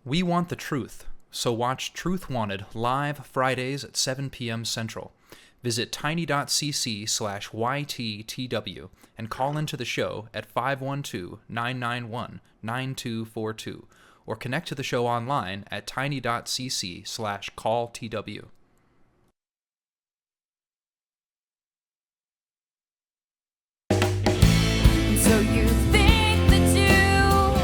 We want the truth, so watch Truth Wanted live Fridays at 7 p.m. Central. Visit tiny.cc/YTTW and call into the show at 512-991-9242 or connect to the show online at tiny.cc/calltw. So you think that you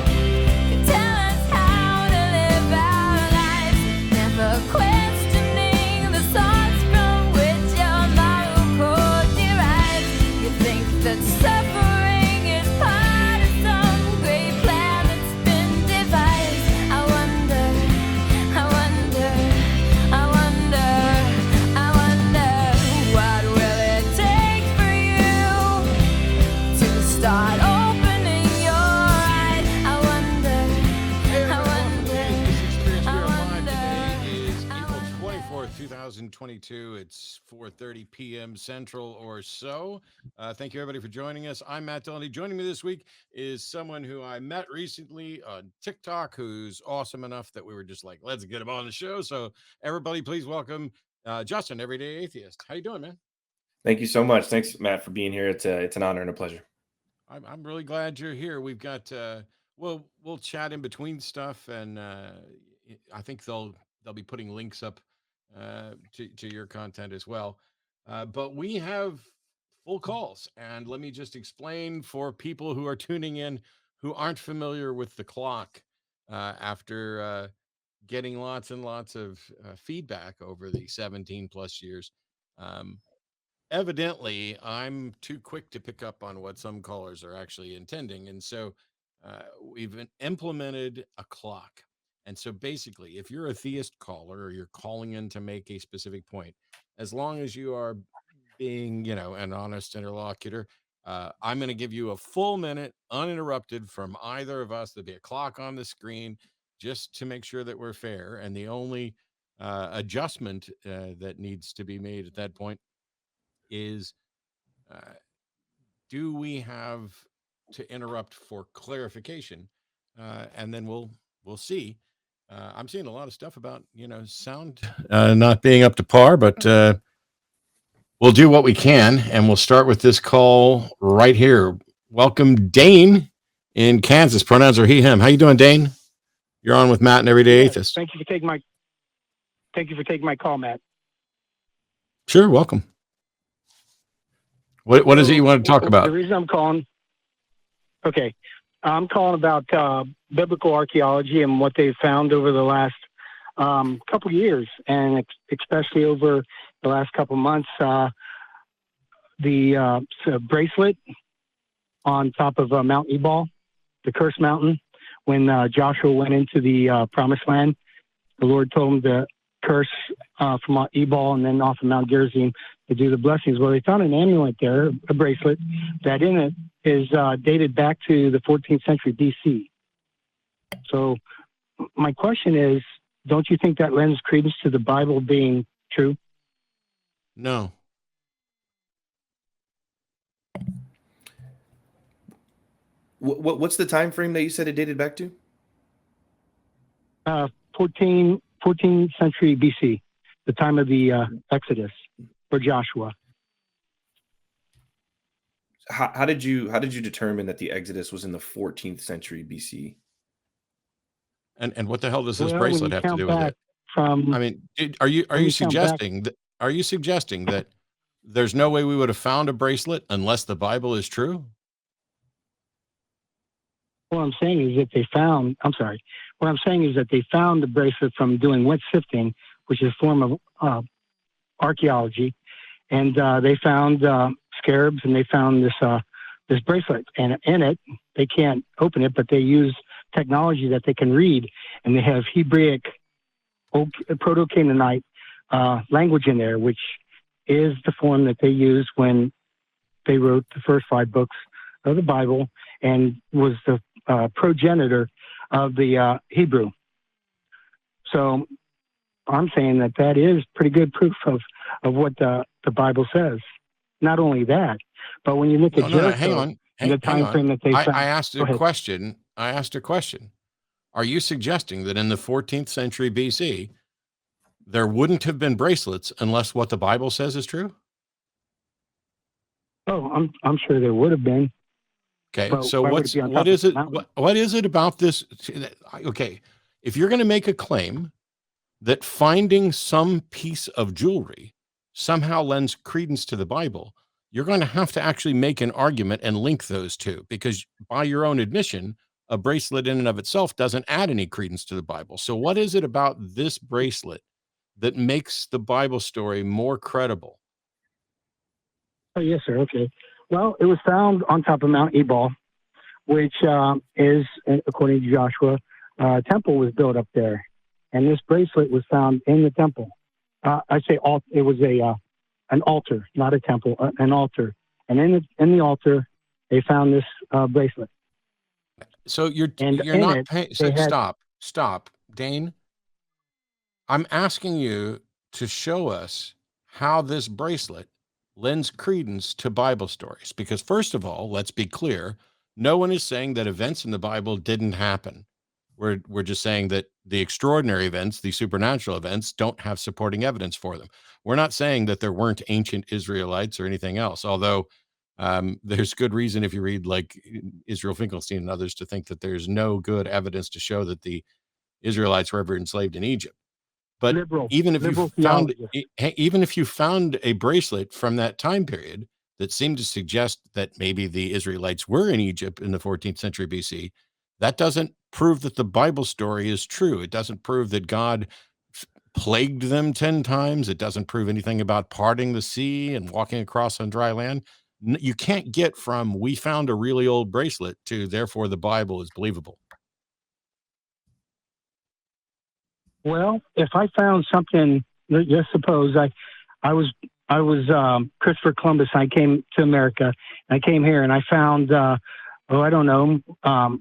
can tell us how to live our lives, never questioning the source from which your moral code derives. You think that suffering is part of some great plan that's been devised. I wonder, what will it take for you to start opening your eyes? I wonder. Atheist Experience. We are live. Today is April 24th, 2022. It's 4:30 p.m. Central or so. Thank you, everybody, for joining us. I'm Matt Dillahunty. Joining me this week is someone who I met recently on TikTok, who's awesome enough that we were just like, let's get him on the show. So, everybody, please welcome Justin, Everyday Atheist. How you doing, man? Thank you so much. Thanks, Matt, for being here. It's an honor and a pleasure. I'm really glad you're here. We've got we'll chat in between stuff, and I think they'll be putting links up to your content as well. But we have full calls, and let me just explain for people who are tuning in who aren't familiar with the clock after getting lots and lots of feedback over the 17 plus years. Evidently, I'm too quick to pick up on what some callers are actually intending. And so we've implemented a clock. And so basically, if you're a theist caller or you're calling in to make a specific point, as long as you are being, an honest interlocutor, I'm going to give you a full minute uninterrupted from either of us. There'll be a clock on the screen just to make sure that we're fair. And the only adjustment that needs to be made at that point is do we have to interrupt for clarification, and then we'll see. I'm seeing a lot of stuff about sound not being up to par, but we'll do what we can, and we'll start with this call right here. Welcome, Dane in Kansas. Pronouns are he, him. How you doing, Dane? You're on with Matt and Everyday Atheist. Thank you for taking my call, Matt. Sure, welcome. What is it you want to talk about? The reason I'm calling, I'm calling about biblical archaeology and what they've found over the last couple of years, and especially over the last couple of months. The bracelet on top of Mount Ebal, the cursed mountain, when Joshua went into the promised land, the Lord told him to curse from Mount Ebal and then off of Mount Gerizim to do the blessings. Well, they found an amulet there, a bracelet, that in it is dated back to the 14th century BC. So my question is, don't you think that lends credence to the Bible being true? No. What's the time frame that you said it dated back to? 14th century BC, the time of the Exodus for Joshua. How did you determine that the Exodus was in the 14th century BC? And what the hell does this bracelet have to do with it? I mean, are you suggesting that there's no way we would have found a bracelet unless the Bible is true? What I'm saying is that they found the bracelet from doing wet sifting, which is a form of archaeology, and they found scarabs, and they found this bracelet, and in it they can't open it, but they use technology that they can read, and they have Hebraic, Proto-Canaanite language in there, which is the form that they used when they wrote the first 5 books of the Bible, and was the progenitor of the Hebrew. So I'm saying that is pretty good proof of what the Bible says. Not only that, but when you look at Jericho, hang on. and the time frame that they found. I asked a question. Are you suggesting that in the 14th century BC, there wouldn't have been bracelets unless what the Bible says is true? Oh, I'm sure there would have been. Okay, But so why would it be on what top is of it? the mountain? What is it about this? Okay, if you're going to make a claim that finding some piece of jewelry somehow lends credence to the Bible, you're going to have to actually make an argument and link those two, because by your own admission, a bracelet in and of itself doesn't add any credence to the Bible. So what is it about this bracelet that makes the Bible story more credible? Oh, yes, sir. Okay. Well, it was found on top of Mount Ebal, which is, according to Joshua, a temple was built up there. And this bracelet was found in the temple. I say it was an altar, not a temple, an altar. And in the altar, they found this bracelet. So you're And not it, paying. they had, Stop, Dane. I'm asking you to show us how this bracelet lends credence to Bible stories. Because first of all, let's be clear, no one is saying that events in the Bible didn't happen. We're just saying that the extraordinary events, the supernatural events, don't have supporting evidence for them. We're not saying that there weren't ancient Israelites or anything else, although there's good reason, if you read like Israel Finkelstein and others, to think that there's no good evidence to show that the Israelites were ever enslaved in Egypt. But liberal even if theologists. even if you found a bracelet from that time period that seemed to suggest that maybe the Israelites were in Egypt in the 14th century BC, that doesn't prove that the Bible story is true. It doesn't prove that God plagued them 10 times. It doesn't prove anything about parting the sea and walking across on dry land. You can't get from "we found a really old bracelet" to "therefore the Bible is believable." Well, if I found something, just suppose I was Christopher Columbus. I came to America. I came here and I found, I don't know,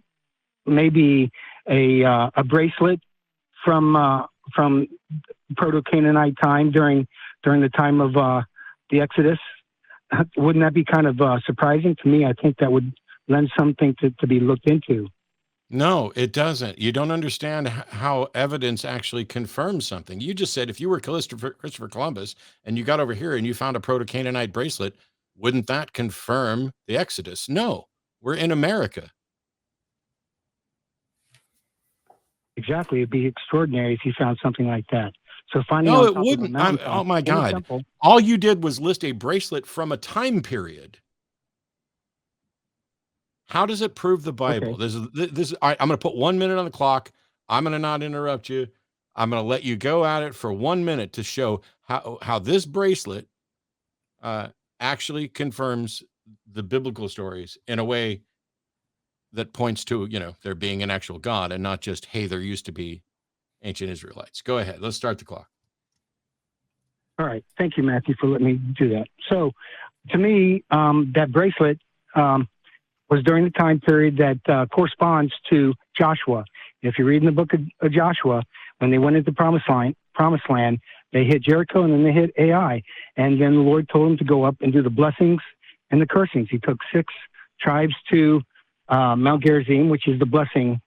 maybe a bracelet from Proto-Canaanite time during the time of the Exodus. Wouldn't that be kind of surprising to me? I think that would lend something to be looked into. No, it doesn't. You don't understand how evidence actually confirms something. You just said if you were Christopher Columbus and you got over here and you found a Proto-Canaanite bracelet, wouldn't that confirm the Exodus? No, we're in America. Exactly. It'd be extraordinary if you found something like that. So finding No, on it top wouldn't. of a mountaintop Oh my in a God. temple, All you did was list a bracelet from a time period. How does it prove the Bible? okay. I'm going to put 1 minute on the clock. I'm going to not interrupt you. I'm going to let you go at it for 1 minute to show how this bracelet actually confirms the biblical stories in a way that points to, there being an actual God and not just, hey, there used to be ancient Israelites. Go ahead. Let's start the clock. All right. Thank you, Matthew, for letting me do that. So to me, that bracelet was during the time period that corresponds to Joshua. If you read in the book of Joshua, when they went into Promised Land, they hit Jericho and then they hit Ai. And then the Lord told them to go up and do the blessings and the cursings. He took 6 tribes to Mount Gerizim, which is the blessing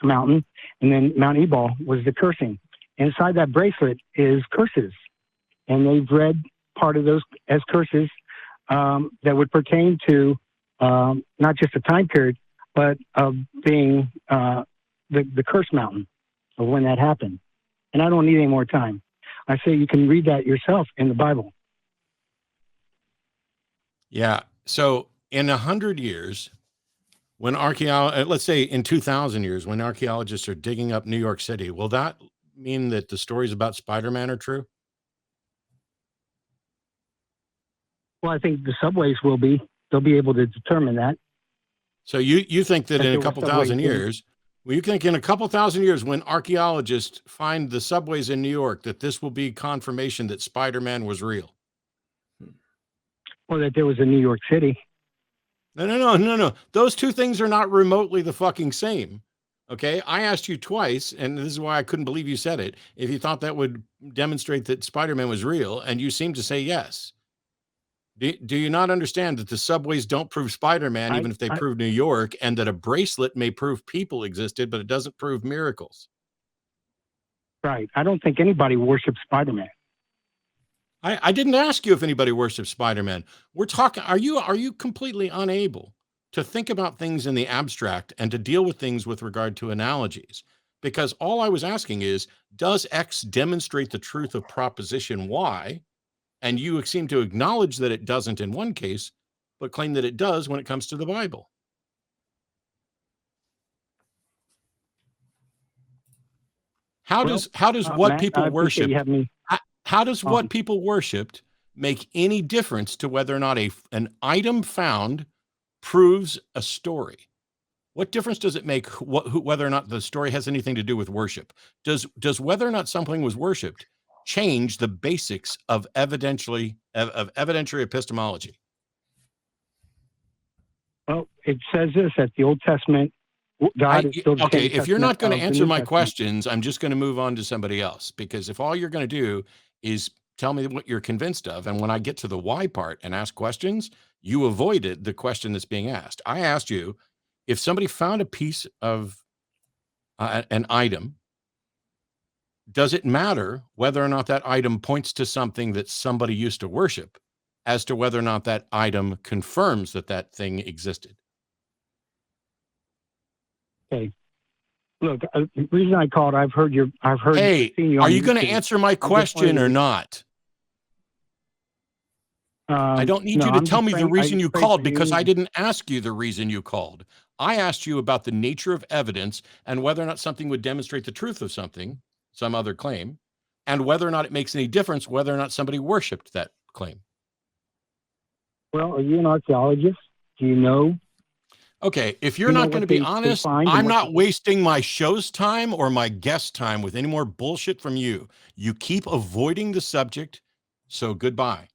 mountain, and then Mount Ebal was the cursing. Inside that bracelet is curses, and they've read part of those as curses that would pertain to not just a time period, but of being the curse mountain of when that happened. And I don't need any more time. I say you can read that yourself in the Bible. Yeah. So in 100 years, when let's say in 2,000 years, when archaeologists are digging up New York City, will that mean that the stories about Spider-Man are true? Well, I think the subways will be. They'll be able to determine that. So you think that in a couple thousand subways, years, well, you think in a couple thousand years, when archaeologists find the subways in New York, that this will be confirmation that Spider-Man was real? Or that there was a New York City. No. Those two things are not remotely the fucking same. Okay. I asked you twice, and this is why I couldn't believe you said it, if you thought that would demonstrate that Spider-Man was real, and you seem to say yes. Do you not understand that the subways don't prove Spider-Man, even if they prove New York, and that a bracelet may prove people existed, but it doesn't prove miracles? Right. I don't think anybody worships Spider-Man. I didn't ask you if anybody worships Spider-Man. We're talking, are you completely unable to think about things in the abstract and to deal with things with regard to analogies? Because all I was asking is, does X demonstrate the truth of proposition Y? And you seem to acknowledge that it doesn't in one case, but claim that it does when it comes to the Bible. How does what Matt, people I appreciate worship? you having me. How does what people worshipped make any difference to whether or not an item found proves a story? What difference does it make whether or not the story has anything to do with worship? Does whether or not something was worshipped change the basics of evidentiary epistemology? Well, it says this at the Old Testament. God is still the okay, same if you're not going to Testament of the answer New my Testament. questions, I'm just going to move on to somebody else, because if all you're going to do is tell me what you're convinced of, and when I get to the why part and ask questions, you avoided the question that's being asked. I asked you, if somebody found a piece of an item, does it matter whether or not that item points to something that somebody used to worship, as to whether or not that item confirms that that thing existed? Okay. Look, the reason I called, I've heard Hey, seen you are on you going to YouTube. answer my just wanted question to- or not? I don't need you to I'm tell just me the praying- reason I you just pray called, for you. because I didn't ask you the reason you called. I asked you about the nature of evidence and whether or not something would demonstrate the truth of something, some other claim, and whether or not it makes any difference whether or not somebody worshiped that claim. Well, are you an archaeologist? Do you know? Okay, if you're You know not going to what be they honest, find and I'm what not they- wasting my show's time or my guest time with any more bullshit from you. You keep avoiding the subject, so goodbye.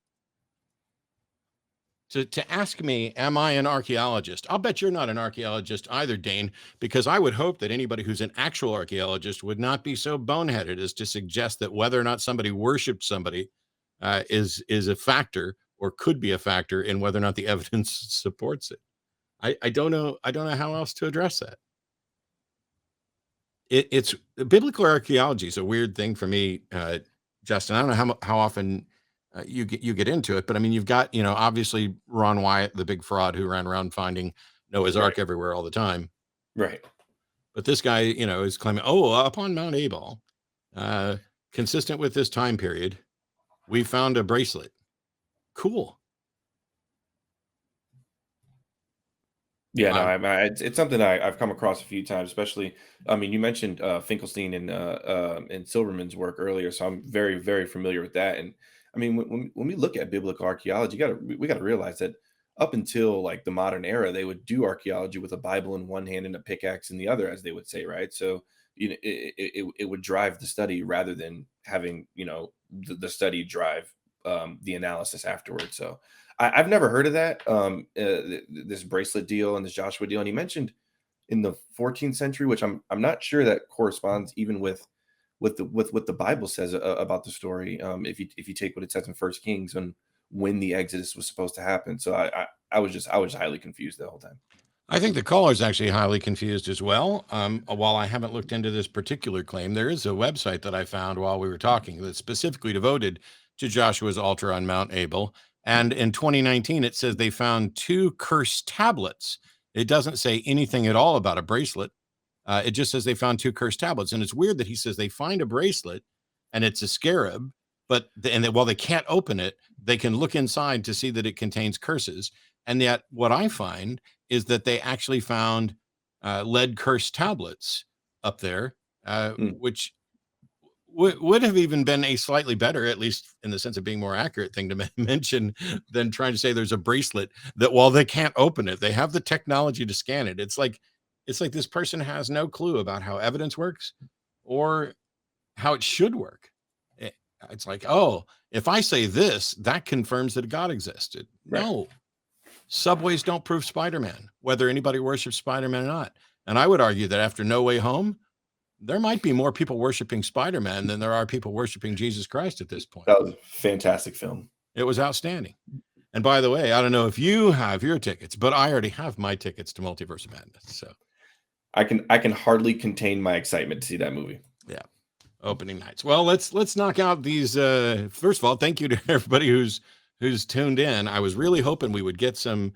To ask me, am I an archaeologist? I'll bet you're not an archaeologist either, Dane, because I would hope that anybody who's an actual archaeologist would not be so boneheaded as to suggest that whether or not somebody worshiped somebody is a factor, or could be a factor, in whether or not the evidence supports it. I don't know. I don't know how else to address that. It's biblical archaeology is a weird thing for me, Justin. I don't know how often you get into it, but I mean, you've got, obviously Ron Wyatt, the big fraud who ran around finding Noah's Ark everywhere all the time. Right. But this guy, is claiming, up on Mount Ebal, consistent with this time period, we found a bracelet. Cool. Yeah, no, it's something I've come across a few times, especially. I mean, you mentioned Finkelstein and Silverman's work earlier, so I'm very, very familiar with that. And I mean, when we look at biblical archaeology, we got to realize that up until like the modern era, they would do archaeology with a Bible in one hand and a pickaxe in the other, as they would say, right? So it would drive the study rather than having the study drive the analysis afterwards. So I've never heard of that, this bracelet deal and this Joshua deal. And he mentioned in the 14th century, which I'm not sure that corresponds even with what the Bible says about the story. If you take what it says in First Kings and when the Exodus was supposed to happen. So I was highly confused the whole time. I think the caller's actually highly confused as well. While I haven't looked into this particular claim, there is a website that I found while we were talking that's specifically devoted to Joshua's altar on Mount Ebal. And in 2019, it says they found 2 cursed tablets. It doesn't say anything at all about a bracelet. It just says they found 2 cursed tablets. And it's weird that he says they find a bracelet and it's a scarab, while they can't open it, they can look inside to see that it contains curses. And yet what I find is that they actually found lead cursed tablets up there, which would have even been a slightly better, at least in the sense of being more accurate, thing to mention than trying to say there's a bracelet that, while they can't open it, they have the technology to scan it. It's like this person has no clue about how evidence works or how it should work. It's like, if I say this, that confirms that God existed. Right. No, subways don't prove Spider-Man, whether anybody worships Spider-Man or not. And I would argue that after No Way Home, there might be more people worshiping Spider-Man than there are people worshiping Jesus Christ at this point. That was a fantastic film. It was outstanding. And by the way, I don't know if you have your tickets, but I already have my tickets to Multiverse of Madness. So I can hardly contain my excitement to see that movie. yeah, opening nights. Well, let's knock out these. First of all, thank you to everybody who's tuned in. I was really hoping we would get some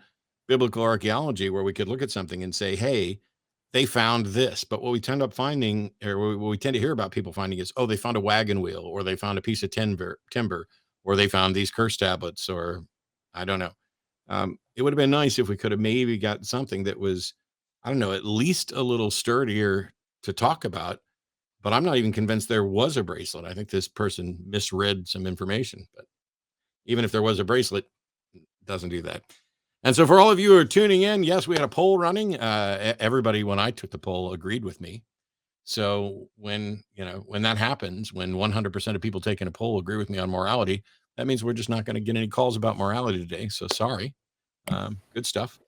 biblical archaeology where we could look at something and say, hey, they found this. But what we tend up finding, or what we tend to hear about people finding is, oh, they found a wagon wheel, or they found a piece of timber, or they found these curse tablets, or I don't know. It would have been nice if we could have maybe got something that was, I don't know, at least a little sturdier to talk about. But I'm not even convinced there was a bracelet. I think this person misread some information. But even if there was a bracelet, it doesn't do that. And so for all of you who are tuning in, yes, we had a poll running. Everybody, when I took the poll, agreed with me. So when that happens, when 100% of people taking a poll agree with me on morality, that means we're just not going to get any calls about morality today. So sorry. Good stuff.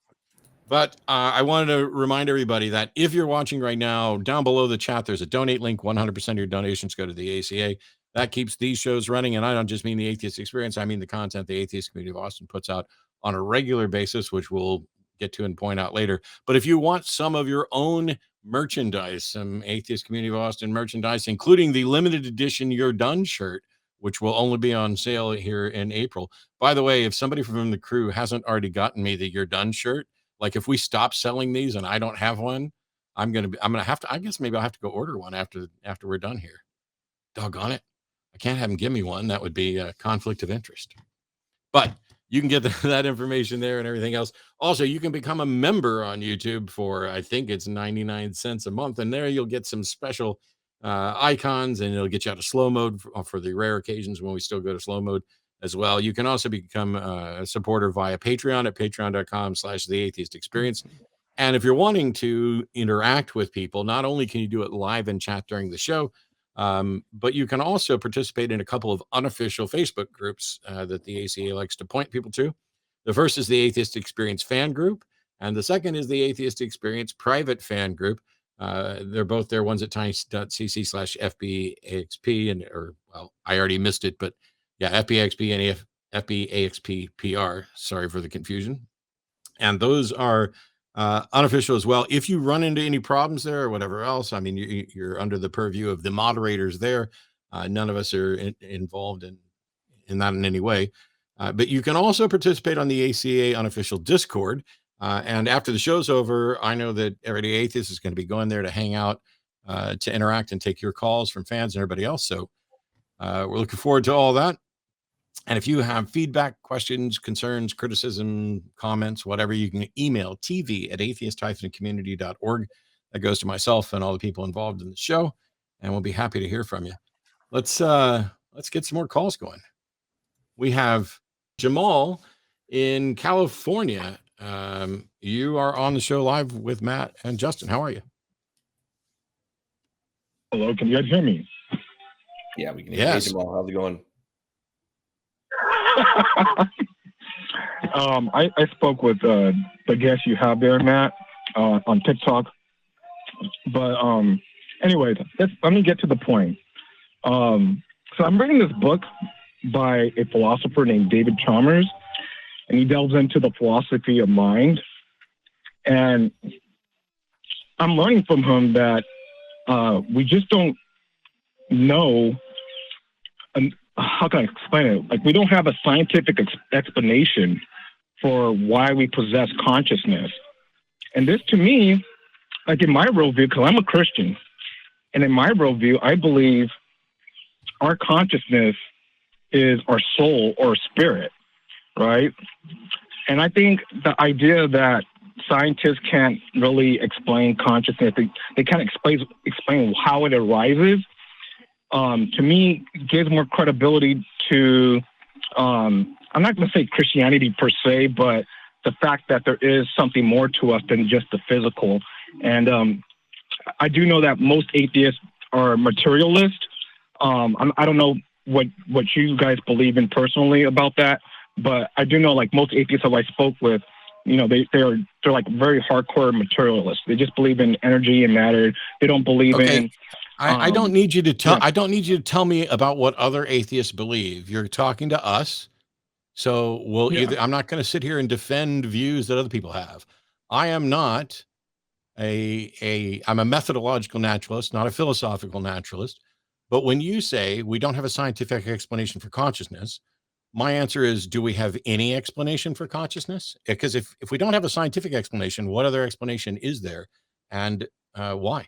But I wanted to remind everybody that if you're watching right now, down below the chat, there's a donate link. 100% of your donations go to the ACA. That keeps these shows running. And I don't just mean the Atheist Experience. I mean the content the Atheist Community of Austin puts out on a regular basis, which we'll get to and point out later. But if you want some of your own merchandise, some Atheist Community of Austin merchandise, including the limited edition You're Done shirt, which will only be on sale here in April. By the way, if somebody from the crew hasn't already gotten me the You're Done shirt, like if we stop selling these and I don't have one, I'm gonna have to. I guess maybe I'll have to go order one after we're done here. Doggone it, I can't have them give me one. That would be a conflict of interest. But you can get that information there and everything else. Also, you can become a member on YouTube for, I think it's 99 cents a month, and there you'll get some special icons, and it'll get you out of slow mode for the rare occasions when we still go to slow mode as well. You can also become a supporter via Patreon at patreon.com/The Atheist Experience. And if you're wanting to interact with people, not only can you do it live in chat during the show, but you can also participate in a couple of unofficial Facebook groups that the ACA likes to point people to. The first is the Atheist Experience fan group, and the second is the Atheist Experience private fan group. They're both there. One's at tiny.cc/FBAXP, I already missed it, but yeah, FBAXP and FBAXPPR. Sorry for the confusion. And those are unofficial as well. If you run into any problems there or whatever else, I mean, you're under the purview of the moderators there. None of us are involved in that in any way. But you can also participate on the ACA unofficial Discord. And after the show's over, I know that Everyday Atheist is going to be going there to hang out, to interact and take your calls from fans and everybody else. So we're looking forward to all that. And if you have feedback, questions, concerns, criticism, comments, whatever, you can email tv@atheist-community.org. That goes to myself and all the people involved in the show, and we'll be happy to hear from you. Let's get some more calls going. We have Jamal in California. You are on the show live with Matt and Justin. How are you? Hello, can you guys hear me? Yeah, we can hear you, Jamal. How's it going? I spoke with the guest you have there, Matt, on TikTok. But anyways, let me get to the point. So I'm reading this book by a philosopher named David Chalmers, and he delves into the philosophy of mind. And I'm learning from him that we just don't know. How can I explain it? Like, we don't have a scientific explanation for why we possess consciousness. And this, to me, like in my worldview, because I'm a Christian, and in my worldview, I believe our consciousness is our soul or spirit, right? And I think the idea that scientists can't really explain consciousness, they can't explain how it arises, to me, gives more credibility to, I'm not going to say Christianity per se, but the fact that there is something more to us than just the physical. And I do know that most atheists are materialist. I don't know what you guys believe in personally about that, but I do know, like, most atheists that I spoke with, you know, they're like very hardcore materialists. They just believe in energy and matter. They don't believe in. I don't need you to tell. Yeah. I don't need you to tell me about what other atheists believe. You're talking to us, So I'm not going to sit here and defend views that other people have. I am not I'm a methodological naturalist, not a philosophical naturalist. But when you say we don't have a scientific explanation for consciousness, my answer is, do we have any explanation for consciousness? Because if we don't have a scientific explanation, what other explanation is there, and why?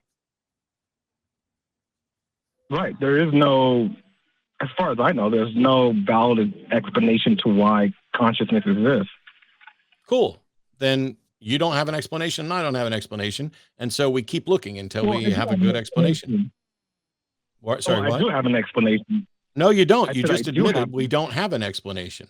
Right. There is no, as far as I know, there's no valid explanation to why consciousness exists. Cool. Then you don't have an explanation, and I don't have an explanation, and so we keep looking until we have a good explanation. Sorry, what? I do have an explanation. No, you don't. You just admitted we don't have an explanation.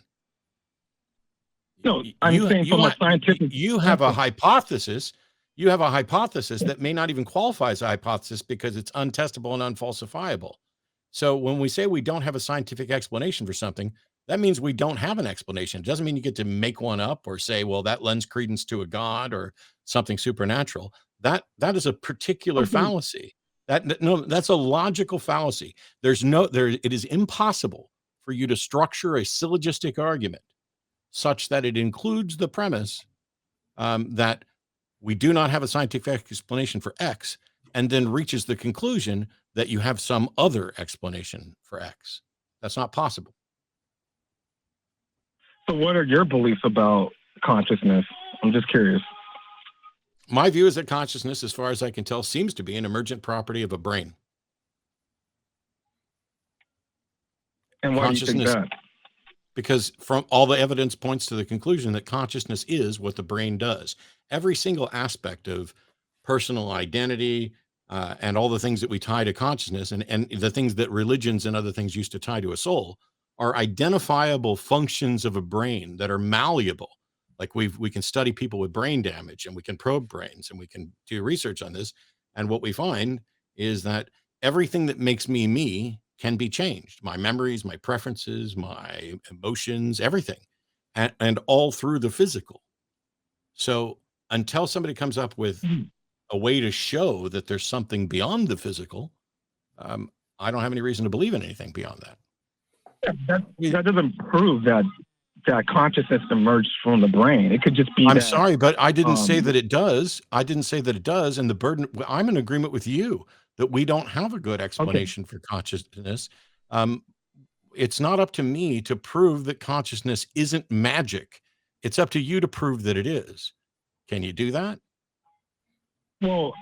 No, I'm saying from a scientific. You have a hypothesis. You have a hypothesis that may not even qualify as a hypothesis because it's untestable and unfalsifiable. So when we say we don't have a scientific explanation for something, that means we don't have an explanation. It doesn't mean you get to make one up or say, well, that lends credence to a god or something supernatural. That is a particular fallacy. That's a logical fallacy. It is impossible for you to structure a syllogistic argument such that it includes the premise that we do not have a scientific explanation for X, and then reaches the conclusion that you have some other explanation for X. That's not possible. So what are your beliefs about consciousness? I'm just curious. My view is that consciousness, as far as I can tell, seems to be an emergent property of a brain. And why do you think that? Because from all the evidence points to the conclusion that consciousness is what the brain does. Every single aspect of personal identity and all the things that we tie to consciousness and the things that religions and other things used to tie to a soul are identifiable functions of a brain that are malleable. Like we can study people with brain damage, and we can probe brains, and we can do research on this. And what we find is that everything that makes me can be changed. My memories, my preferences, my emotions, everything, and all through the physical. So until somebody comes up with a way to show that there's something beyond the physical, I don't have any reason to believe in anything beyond that. That doesn't prove that consciousness emerged from the brain. It could just be. I'm sorry, but I didn't say that it does. I didn't say that it does. And the burden, I'm in agreement with you that we don't have a good explanation for consciousness. It's not up to me to prove that consciousness isn't magic. It's up to you to prove that it is. Can you do that? Well,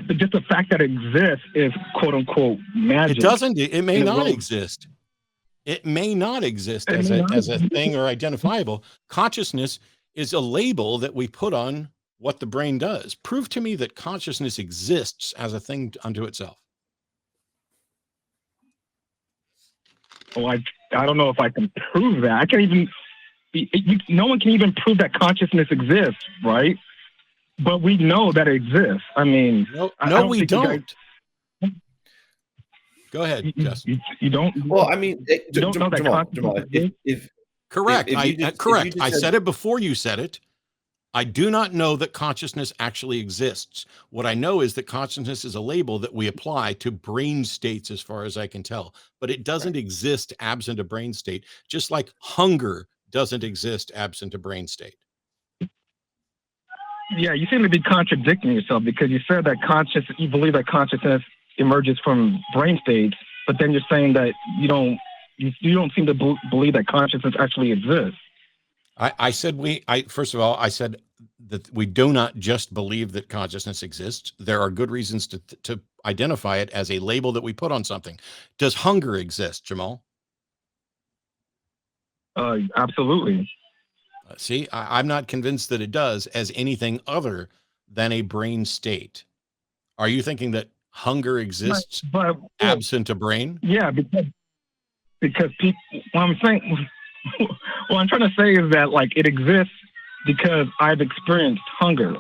just the fact that it exists is quote unquote magic. It doesn't. It may not exist. It may not exist as a thing or identifiable. Consciousness is a label that we put on what the brain does. Prove to me that consciousness exists as a thing unto itself. Well, I don't know if I can prove that. I can't even. No one can even prove that consciousness exists, right? But we know that it exists. I mean, no, we don't. Go ahead, Justin. You don't. Well, I mean, you don't know that Jamaal, correct. I said it before you said it. I do not know that consciousness actually exists. What I know is that consciousness is a label that we apply to brain states, as far as I can tell. But it doesn't exist absent a brain state, just like hunger doesn't exist absent a brain state. Yeah, you seem to be contradicting yourself, because you said that you believe that consciousness emerges from brain states, but then you're saying that you don't seem to believe that consciousness actually exists. I said first of all, I said that we do not just believe that consciousness exists. There are good reasons to identify it as a label that we put on something. Does hunger exist, Jamaal? Absolutely. See, I'm not convinced that it does as anything other than a brain state. Are you thinking that hunger exists but absent a brain? Yeah, because people. What I'm trying to say is that, like, it exists because I've experienced hunger.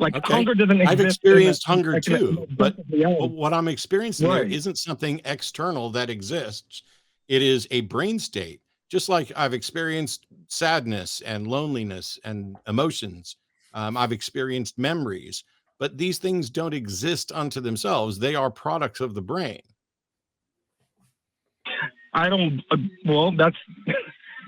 Like, hunger doesn't exist. I've experienced hunger too, but what I'm experiencing there isn't something external that exists. It is a brain state. Just like I've experienced sadness and loneliness and emotions. I've experienced memories, but these things don't exist unto themselves. They are products of the brain. I don't, well,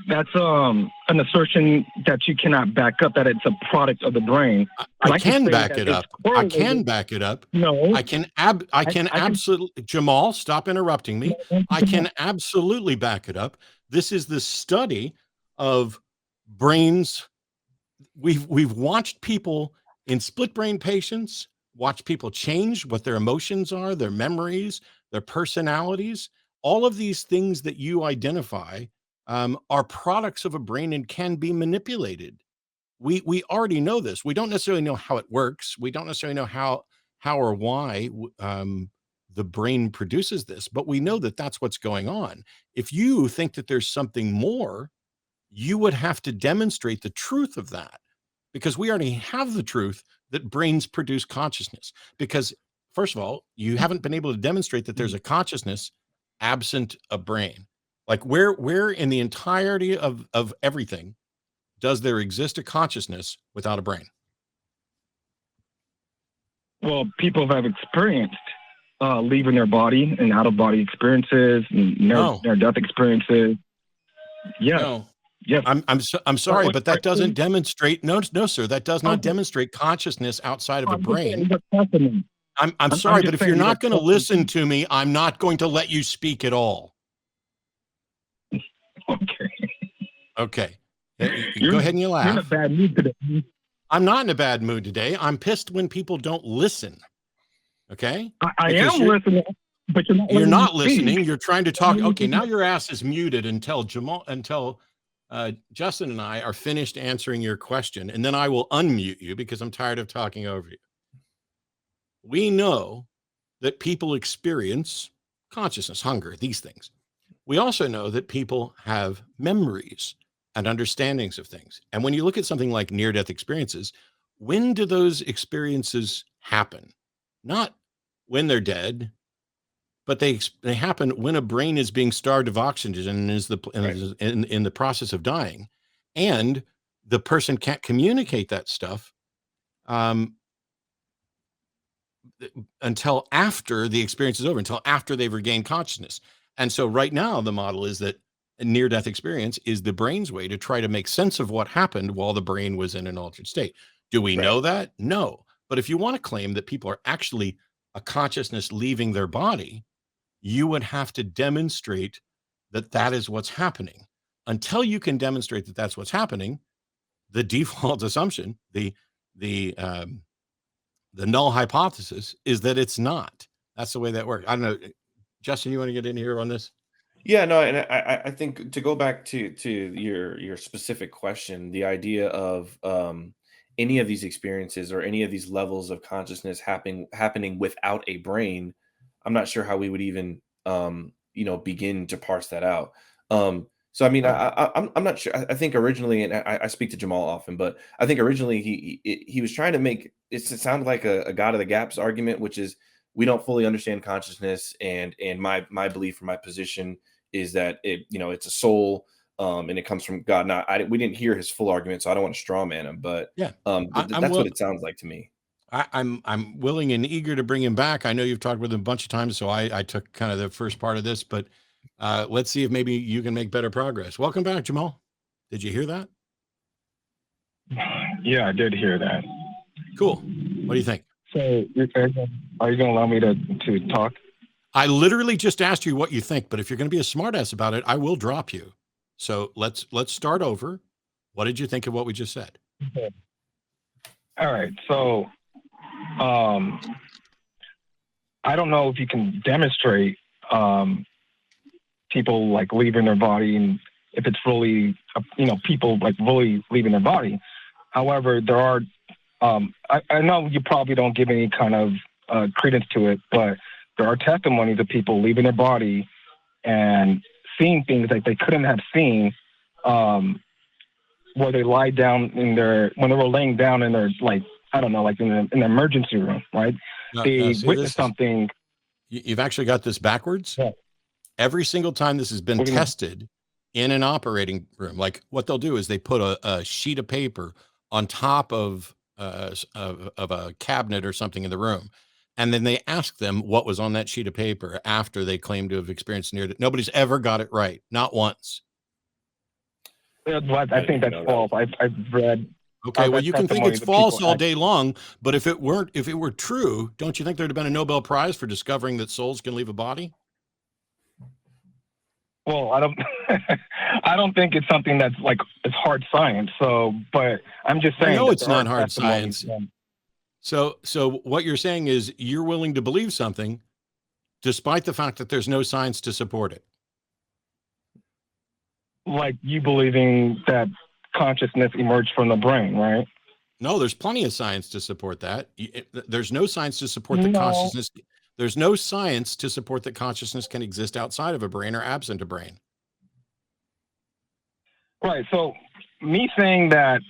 That's an assertion that you cannot back up, that it's a product of the brain. I can say back that it it's up. I correlated. can back it up. No, I can absolutely, Jamal, stop interrupting me. I can absolutely back it up. This is the study of brains. We've watched people in split brain patients, watch people change what their emotions are, their memories, their personalities. All of these things that you identify are products of a brain and can be manipulated. We already know this. We don't necessarily know how it works. We don't necessarily know how or why the brain produces this, but we know that that's what's going on. If you think that there's something more, you would have to demonstrate the truth of that, because we already have the truth that brains produce consciousness. Because first of all, you haven't been able to demonstrate that there's a consciousness absent a brain. Like where in the entirety of everything does there exist a consciousness without a brain? well, people have experienced leaving their body and out of body experiences, and near death experiences. Yes. No. Yes. I'm sorry, but that doesn't demonstrate. No, sir, that does not demonstrate consciousness outside of a brain. I'm sorry, but if you're not going to listen to me, I'm not going to let you speak at all. Okay. Okay. Go ahead and you laugh. You're in a bad mood today. I'm not in a bad mood today. I'm pissed when people don't listen. Okay? I am listening, but you're not listening. You're trying to talk. Okay, now your ass is muted until Justin and I are finished answering your question, and then I will unmute you because I'm tired of talking over you. We know that people experience consciousness, hunger, these things. We also know that people have memories and understandings of things. And when you look at something like near-death experiences, when do those experiences happen? Not when they're dead, but they happen when a brain is being starved of oxygen and is in the process of dying, and the person can't communicate that stuff until after the experience is over, until after they've regained consciousness. And so right now the model is that a near-death experience is the brain's way to try to make sense of what happened while the brain was in an altered state. Do we know that? No. But if you want to claim that people are actually a consciousness leaving their body, you would have to demonstrate that that is what's happening. Until you can demonstrate that that's what's happening, the default assumption, the null hypothesis is that it's not. That's the way that works. I don't know. Justin, you want to get in here on this? Yeah, no, and I think to go back to your specific question, the idea of any of these experiences or any of these levels of consciousness happening without a brain, I'm not sure how we would even begin to parse that out. So I mean, I'm not sure. I think originally, and I speak to Jamal often, but I think originally he was trying to make it sound like a God of the Gaps argument, which is we don't fully understand consciousness, and my belief or my position is that it's a soul, and it comes from God. Now we didn't hear his full argument, so I don't want to straw man him, but yeah, that's what it sounds like to me. I'm willing and eager to bring him back. I know you've talked with him a bunch of times, so I took kind of the first part of this, but let's see if maybe you can make better progress. Welcome back, Jamal. Did you hear that? Yeah, I did hear that. Cool. What do you think? So are you going to allow me to talk? I literally just asked you what you think, but if you're going to be a smartass about it, I will drop you. So let's start over. What did you think of what we just said? Okay. All right. So I don't know if you can demonstrate people like leaving their body, and if it's really people like really leaving their body. However, there are I know you probably don't give any kind of credence to it, but there are testimonies of people leaving their body and seeing things that they couldn't have seen where they lie down when they were laying down in their, like, I don't know, like in the emergency room, right? They witnessed something. You've actually got this backwards. Yeah. Every single time this has been tested in an operating room, like what they'll do is they put a sheet of paper on top of a cabinet or something in the room, and then they ask them what was on that sheet of paper after they claim to have experienced near death. Nobody's ever got it right, not once. But I think that's false. I've read. Okay, I've well, read you can think testimonies it's of false people all day long, but if it were true, don't you think there'd have been a Nobel Prize for discovering that souls can leave a body? Well, I don't. I don't think it's something that's like it's hard science. So, but I'm just saying. I know that it's there are not hard testimonies, science. So what you're saying is you're willing to believe something, despite the fact that there's no science to support it. Like you believing that consciousness emerged from the brain, right? No, there's plenty of science to support that. There's no science to support that consciousness. There's no science to support that consciousness can exist outside of a brain or absent a brain. Right. So me saying that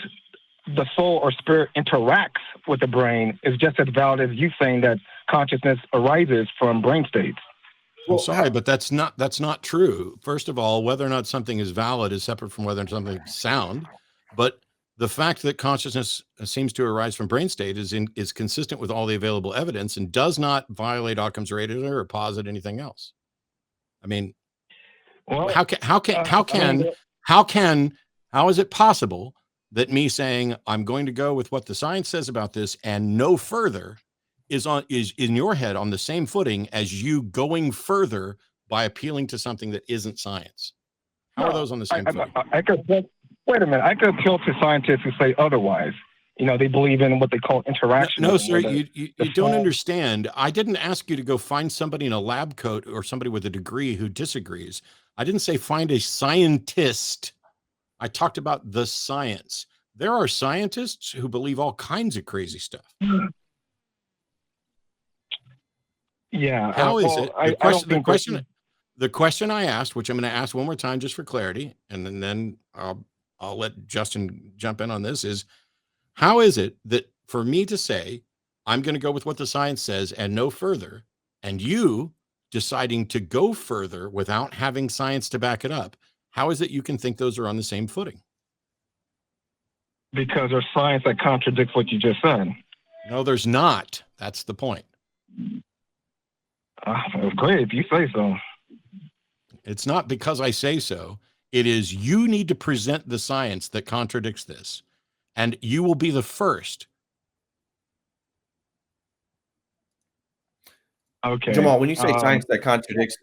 the soul or spirit interacts with the brain is just as valid as you saying that consciousness arises from brain states. I'm sorry, but that's not true. First of all, whether or not something is valid is separate from whether something is sound. But the fact that consciousness seems to arise from brain state is consistent with all the available evidence and does not violate Occam's razor or posit anything else. I mean, Well, how is it possible that me saying I'm going to go with what the science says about this and no further is in your head on the same footing as you going further by appealing to something that isn't science? How are those on the same footing? Wait a minute. I could appeal to scientists who say otherwise. You know, they believe in what they call interaction. No, sir, you don't understand. I didn't ask you to go find somebody in a lab coat or somebody with a degree who disagrees. I didn't say find a scientist. I talked about the science. There are scientists who believe all kinds of crazy stuff. Yeah. How is it? The question I asked, which I'm going to ask one more time just for clarity, and then I'll let Justin jump in on this, is how is it that for me to say I'm going to go with what the science says and no further, and you deciding to go further without having science to back it up, how is it you can think those are on the same footing? Because there's science that contradicts what you just said. No, there's not. That's the point. Great, if you say so. It's not because I say so. It is you need to present the science that contradicts this, and you will be the first. Okay. Jamaal, when you say science that contradicts,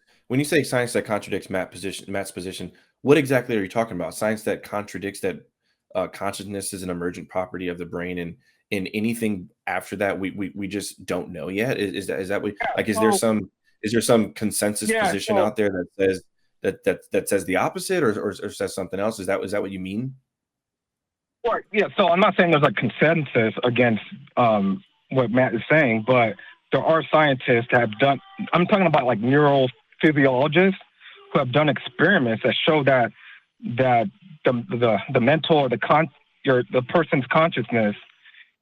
Matt's position, what exactly are you talking about? Science that contradicts that consciousness is an emergent property of the brain, and in anything after that, we just don't know yet. Is that what, like, is there some consensus position out there that says that says the opposite, or says something else? Is that what you mean? Well, yeah. So I'm not saying there's a consensus against what Matt is saying, but there are scientists that have done. I'm talking about like neurophysiologists who have done experiments that show that the mental or the person's consciousness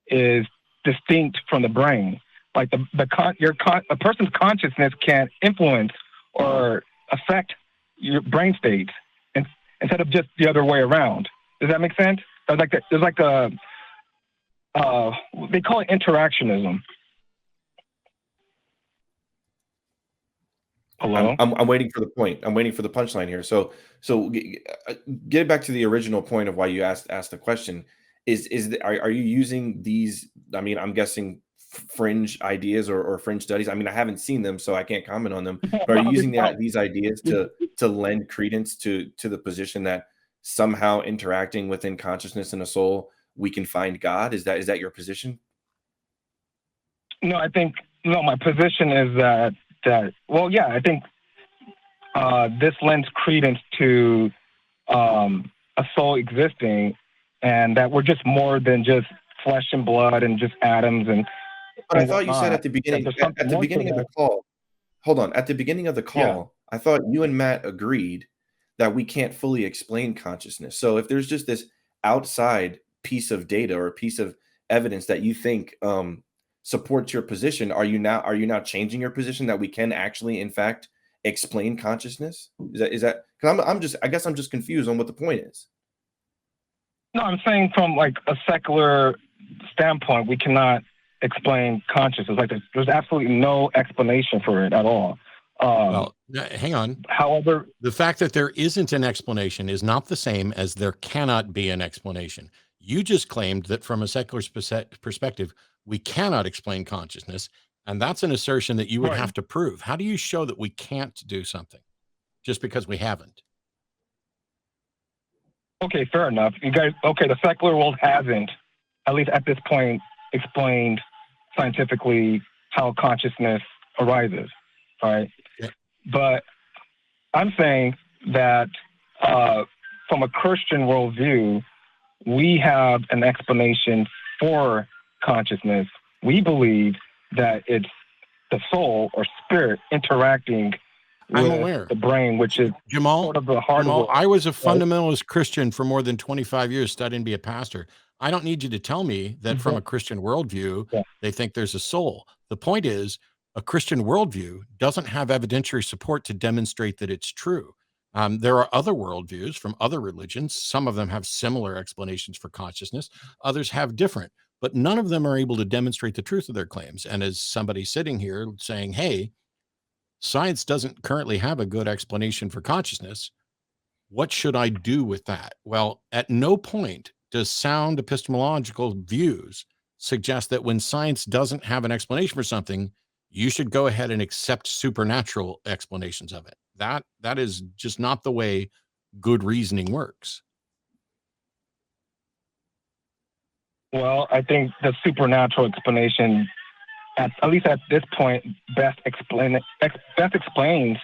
is distinct from the brain. Like a person's consciousness can influence or affect your brain states, instead of just the other way around. Does that make sense? There's like a they call it interactionism. Hello? I'm waiting for the point. I'm waiting for the punchline here. So get back to the original point of why you asked the question. Are you using these? I mean, I'm guessing fringe ideas or fringe studies. I mean, I haven't seen them, so I can't comment on them. But are you using these ideas to lend credence to the position that somehow interacting within consciousness and a soul, we can find God? Is that your position? No, my position is that well, yeah, I think this lends credence to a soul existing, and that we're just more than just flesh and blood and just atoms and. But I thought you said at the beginning of the call. Hold on, at the beginning of the call, I thought you and Matt agreed that we can't fully explain consciousness. So if there's just this outside piece of data or a piece of evidence that you think supports your position, are you now changing your position that we can actually, in fact, explain consciousness? Is that because I guess I'm just confused on what the point is. No, I'm saying from like a secular standpoint, we cannot explain consciousness. Like there's absolutely no explanation for it at all. Well, hang on. However, The fact that there isn't an explanation is not the same as there cannot be an explanation. You just claimed that from a secular perspective, we cannot explain consciousness, and that's an assertion that you would Right. have to prove. How do you show that we can't do something just because we haven't? okay, fair enough. You guys, okay, the secular world hasn't, at least at this point, explained scientifically how consciousness arises, right? Yeah. But I'm saying that from a Christian worldview, we have an explanation for consciousness. We believe that it's the soul or spirit interacting I'm with aware. the brain, which is Jamaal, sort of the heart Jamaal, of I was a fundamentalist Christian for more than 25 years studying to be a pastor. I don't need you to tell me that from a Christian worldview, Yeah. they think there's a soul. The point is, a Christian worldview doesn't have evidentiary support to demonstrate that it's true. There are other worldviews from other religions. Some of them have similar explanations for consciousness. Others have different, but none of them are able to demonstrate the truth of their claims. And as somebody sitting here saying, hey, science doesn't currently have a good explanation for consciousness, what should I do with that? Well, at no point does sound epistemological views suggest that when science doesn't have an explanation for something, you should go ahead and accept supernatural explanations of it. That is just not the way good reasoning works. Well, I think the supernatural explanation, at least at this point, best explains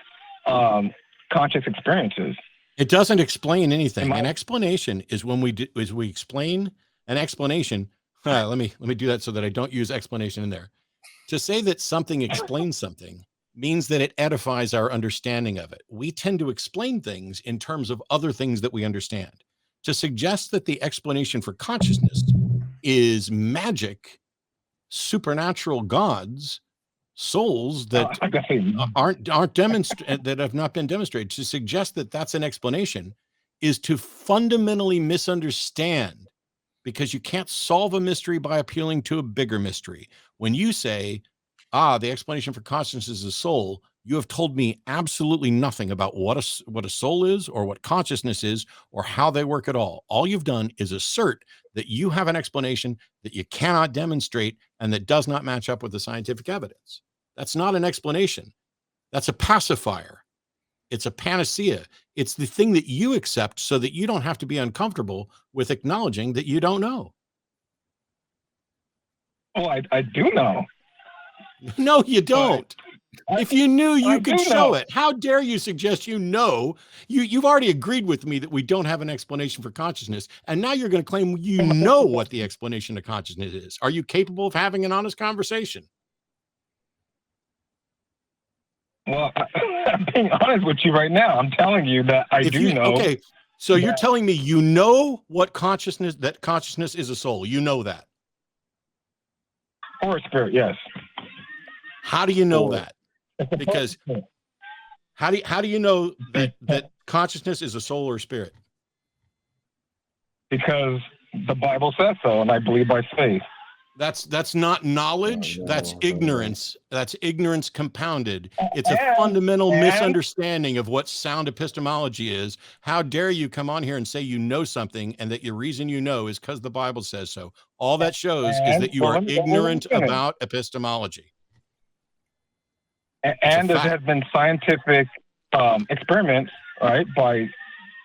conscious experiences. It doesn't explain anything. Am I- An explanation is when we explain an explanation. Let me do that so that I don't use explanation in there. To say that something explains something means that it edifies our understanding of it. We tend to explain things in terms of other things that we understand. To suggest that the explanation for consciousness is magic, supernatural gods, souls that I gotta say, aren't that have not been demonstrated. To suggest that that's an explanation is to fundamentally misunderstand, because you can't solve a mystery by appealing to a bigger mystery. When you say, the explanation for consciousness is a soul, you have told me absolutely nothing about what a soul is or what consciousness is or how they work at all. All you've done is assert that you have an explanation that you cannot demonstrate and that does not match up with the scientific evidence. That's not an explanation. That's a pacifier. It's a panacea. It's the thing that you accept so that you don't have to be uncomfortable with acknowledging that you don't know. oh, I do know. No, you don't. If you knew, you I could do show know. it. How dare you suggest you know? You've already agreed with me that we don't have an explanation for consciousness, and now you're going to claim you know what the explanation of consciousness is. Are you capable of having an honest conversation? Well, I'm being honest with you right now. I'm telling you that I do know. Okay, so you're that- telling me you know what that consciousness is a soul. You know that. Or a spirit, yes. How do you know Or- that? Because how do you know that consciousness is a soul or a spirit? Because the Bible says so, and I believe by faith. That's not knowledge. No, That's no. ignorance. That's ignorance compounded. It's a And- fundamental and- misunderstanding of what sound epistemology is. How dare you come on here and say you know something and that your reason you know is because the Bible says so. All that shows is And- that you well, are let me ignorant finish. about epistemology. And there fact. has been scientific experiments, right, by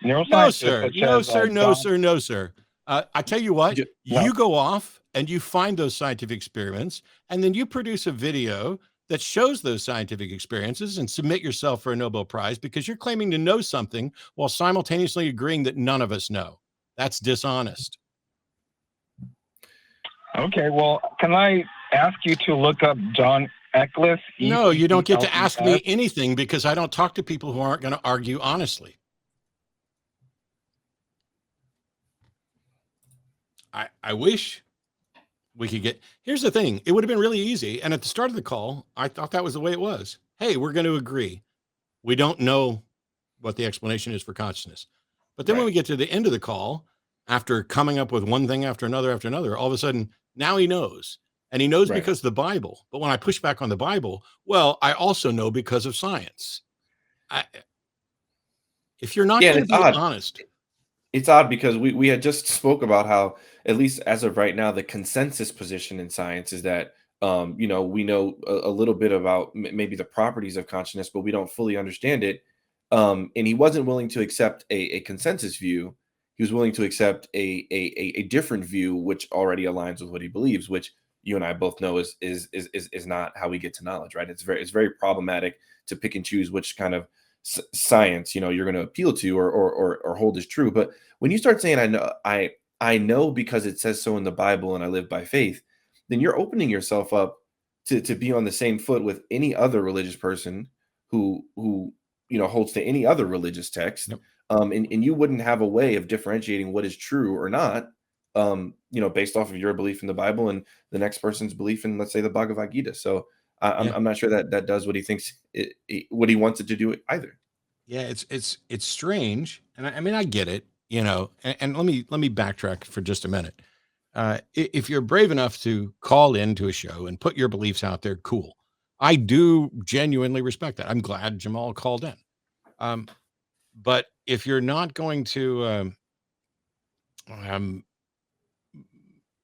neuroscientists. No, sir. such No, as, sir. No, John- sir. No, sir. I tell you what, Yeah. you go off and you find those scientific experiments, and then you produce a video that shows those scientific experiences and submit yourself for a Nobel Prize because you're claiming to know something while simultaneously agreeing that none of us know. That's dishonest. Okay, well, can I ask you to look up John Eccles? No, you don't get to ask me ECCLES? anything because I don't talk to people who aren't going to argue honestly. I wish we could get, here's the thing. It would have been really easy. And at the start of the call, I thought that was the way it was. Hey, we're going to agree. We don't know what the explanation is for consciousness. But then when we get to the end of the call, after coming up with one thing after another, all of a sudden, now he knows. And he knows Right. because of the Bible. But when I push back on the Bible, well, I also know because of science. If you're not Yeah, going and to it's be odd. honest, It's odd because we had just spoke about how, at least as of right now, the consensus position in science is that we know a little bit about maybe the properties of consciousness, but we don't fully understand it. And he wasn't willing to accept a consensus view. He was willing to accept a different view, which already aligns with what he believes, which you and I both know is not how we get to knowledge, right? It's very problematic to pick and choose which kind of science you're going to appeal to or hold as true. But when you start saying I know because it says so in the Bible and I live by faith, then you're opening yourself up to be on the same foot with any other religious person who holds to any other religious text. Yep. And you wouldn't have a way of differentiating what is true or not, based off of your belief in the Bible and the next person's belief in, let's say, the Bhagavad Gita. So I'm not sure that does what he thinks what he wants it to do either. yeah, it's strange, and I mean I get it, And let me backtrack for just a minute. If you're brave enough to call into a show and put your beliefs out there, cool. I do genuinely respect that. I'm glad Jamaal called in. But if you're not going to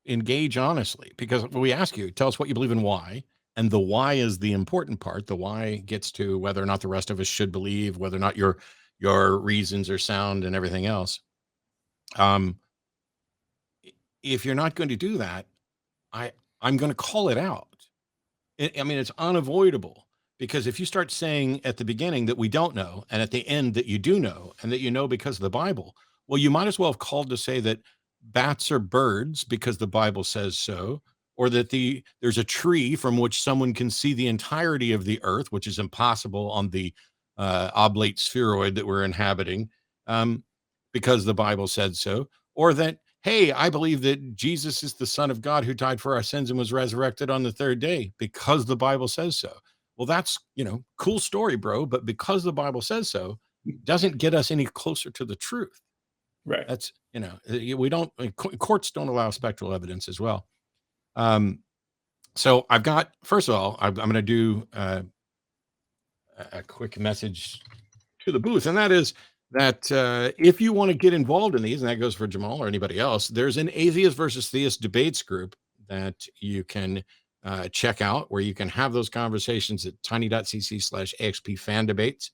engage honestly, because we ask you, tell us what you believe and why. And the why is the important part. The why gets to whether or not the rest of us should believe, whether or not your reasons are sound and everything else. If you're not going to do that, I'm going to call it out. I mean, it's unavoidable, because if you start saying at the beginning that we don't know, and at the end that you do know, and that you know because of the Bible, well, you might as well have called to say that bats are birds because the Bible says so, or that there's a tree from which someone can see the entirety of the earth, which is impossible on the oblate spheroid that we're inhabiting, because the Bible said so, or that, hey, I believe that Jesus is the Son of God who died for our sins and was resurrected on the third day because the Bible says so. Well, that's, cool story, bro. But because the Bible says so, doesn't get us any closer to the truth. Right. That's, we don't, courts don't allow spectral evidence as well. So I've got, first of all, I'm going to do a quick message to the booth. And that is that if you want to get involved in these, and that goes for Jamaal or anybody else, there's an atheist versus theist debates group that you can check out, where you can have those conversations at tiny.cc/AXP fan debates.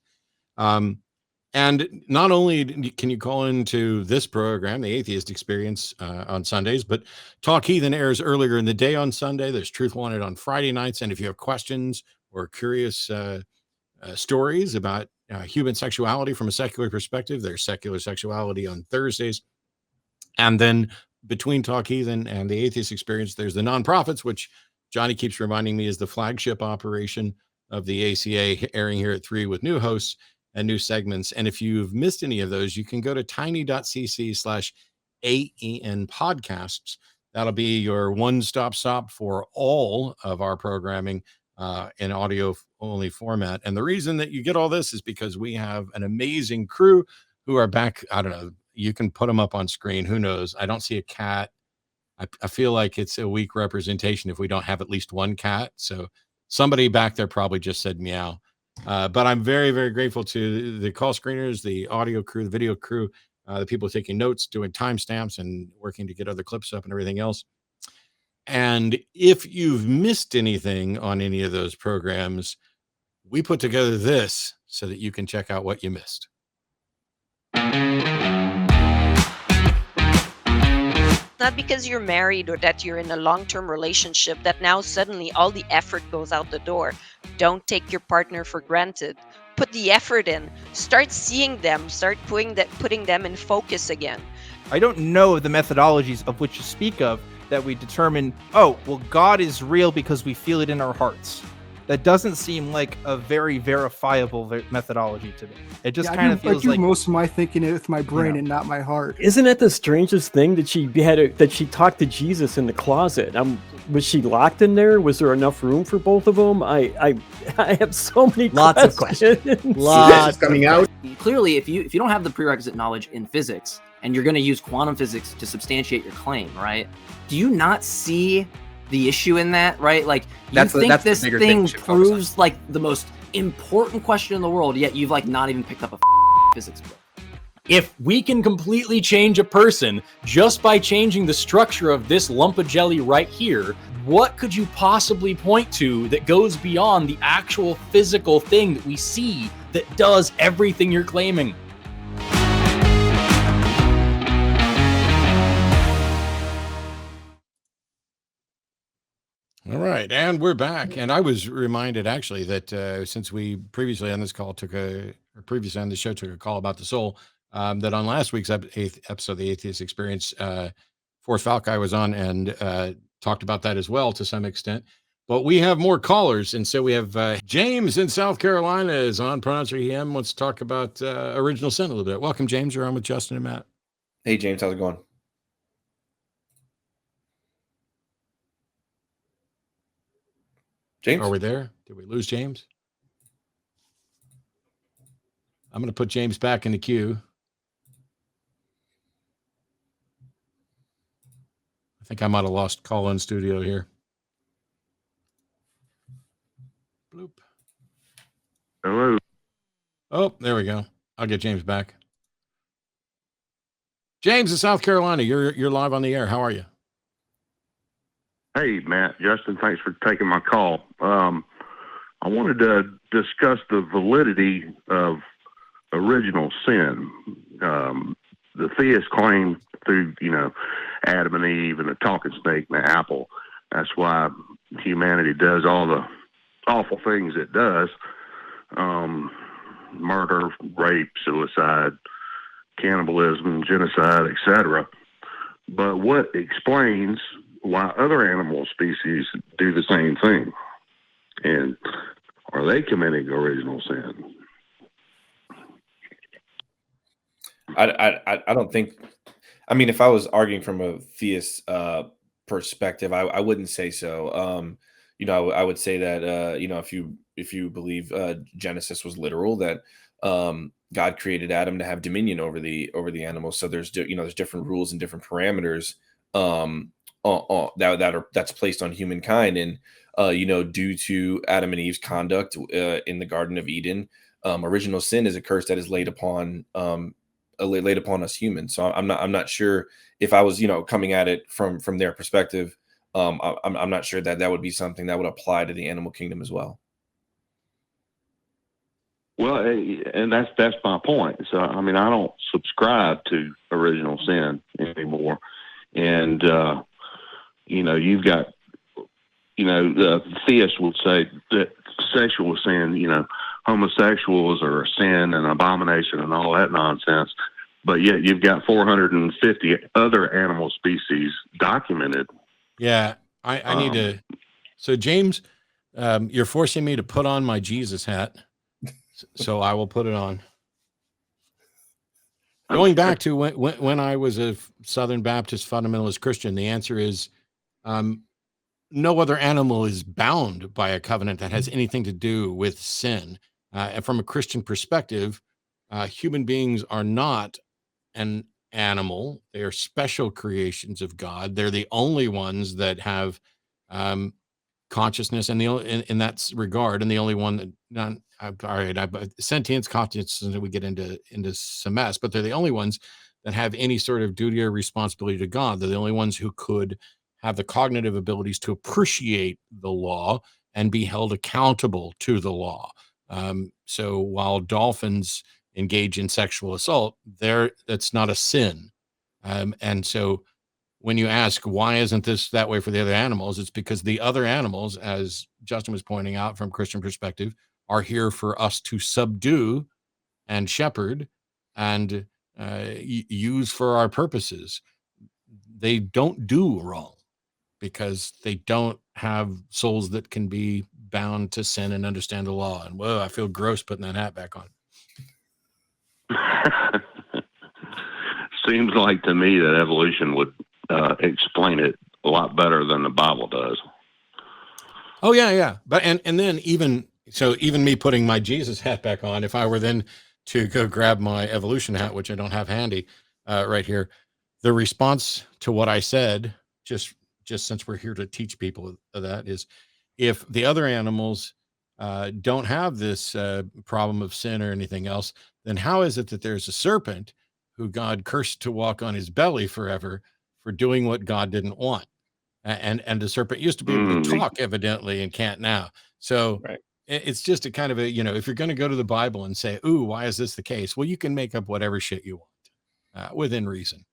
And not only can you call into this program, the Atheist Experience, on Sundays, but Talk Heathen airs earlier in the day on Sunday. There's Truth Wanted on Friday nights. And if you have questions or curious stories about human sexuality from a secular perspective, there's Secular Sexuality on Thursdays. And then between Talk Heathen and the Atheist Experience, there's the Nonprofits, which Johnny keeps reminding me is the flagship operation of the ACA, airing here at 3 with new hosts and new segments. And if you've missed any of those, you can go to tiny.cc/AEN podcasts. That'll be your one-stop shop for all of our programming in audio only format. And the reason that you get all this is because we have an amazing crew who are back. I don't know. You can put them up on screen. Who knows? I don't see a cat. I feel like it's a weak representation if we don't have at least one cat. So somebody back there probably just said meow. But I'm very, very grateful to the call screeners, the audio crew, the video crew, the people taking notes, doing timestamps, and working to get other clips up and everything else. And if you've missed anything on any of those programs, we put together this so that you can check out what you missed. Not because you're married or that you're in a long-term relationship that now suddenly all the effort goes out the door. Don't take your partner for granted. Put the effort in. Start seeing them. Start putting them in focus again. I don't know the methodologies of which you speak of that we determine, oh, well, God is real because we feel it in our hearts. That doesn't seem like a very verifiable methodology to me. It just kind of feels I do like most of my thinking with my brain and not my heart. Isn't it the strangest thing that she talked to Jesus in the closet? Was she locked in there? Was there enough room for both of them? I have so many lots of questions. Lots coming out. Clearly, if you don't have the prerequisite knowledge in physics and you're going to use quantum physics to substantiate your claim, right? Do you not see the issue in that, right? Like, you That's think the this bigger thing thing we should focus on. proves like the most important question in the world, yet you've like not even picked up a physics book. If we can completely change a person just by changing the structure of this lump of jelly right here, what could you possibly point to that goes beyond the actual physical thing that we see that does everything you're claiming? All right, and we're back. And I was reminded actually that since we previously on this call previously on the show took a call about the soul, that on last week's episode of the Atheist Experience, Forrest Falcai was on and talked about that as well to some extent. But we have more callers, and so we have James in South Carolina is on. Pronouncer him wants to talk about original sin a little bit. Welcome, James. You're on with Justin and Matt. Hey, James, how's it going? James? Are we there? Did we lose James? I'm going to put James back in the queue. I think I might have lost call in studio here. Bloop. Hello. Oh, there we go. I'll get James back. James in South Carolina, you're live on the air. How are you? Hey, Matt, Justin, thanks for taking my call. I wanted to discuss the validity of original sin. The theists claim through, Adam and Eve and the talking snake and the apple. That's why humanity does all the awful things it does. Murder, rape, suicide, cannibalism, genocide, etc. But what explains why other animal species do the same thing? And are they committing original sin? I don't think. I mean, if I was arguing from a theist perspective, I wouldn't say so. I would say that if you believe Genesis was literal, that God created Adam to have dominion over the animals. So there's different rules and different parameters that's placed on humankind, and due to Adam and Eve's conduct in the Garden of Eden, original sin is a curse that is laid upon us humans. So I'm not sure if I was coming at it from their perspective. I'm not sure that would be something that would apply to the animal kingdom as well. Well, and that's my point. So I mean, I don't subscribe to original sin anymore, and you've got the theists would say that sexual sin, homosexuals are a sin and abomination and all that nonsense. But yet you've got 450 other animal species documented. Yeah, I need to. So James, you're forcing me to put on my Jesus hat. So I will put it on. Going back to when I was a Southern Baptist fundamentalist Christian, the answer is no other animal is bound by a covenant that has anything to do with sin. And from a Christian perspective, human beings are not an animal. They are special creations of God. They're the only ones that have consciousness, and in that regard, and the only one that sentience, consciousness, and we get into some mess, but they're the only ones that have any sort of duty or responsibility to God. They're the only ones who could have the cognitive abilities to appreciate the law and be held accountable to the law. So while dolphins engage in sexual assault, that's not a sin. And so when you ask, why isn't this that way for the other animals? It's because the other animals, as Justin was pointing out from a Christian perspective, are here for us to subdue and shepherd and use for our purposes. They don't do wrong because they don't have souls that can be bound to sin and understand the law. And whoa, I feel gross putting that hat back on. Seems like to me that evolution would explain it a lot better than the Bible does. Oh yeah. But and then even me putting my Jesus hat back on, if I were then to go grab my evolution hat, which I don't have handy right here, the response to what I said just just since we're here to teach people that, is if the other animals don't have this problem of sin or anything else, then how is it that there's a serpent who God cursed to walk on his belly forever for doing what God didn't want? And the serpent used to be able to talk, evidently, and can't now. So it's just a kind of a, if you're going to go to the Bible and say, ooh, why is this the case? Well, you can make up whatever shit you want within reason.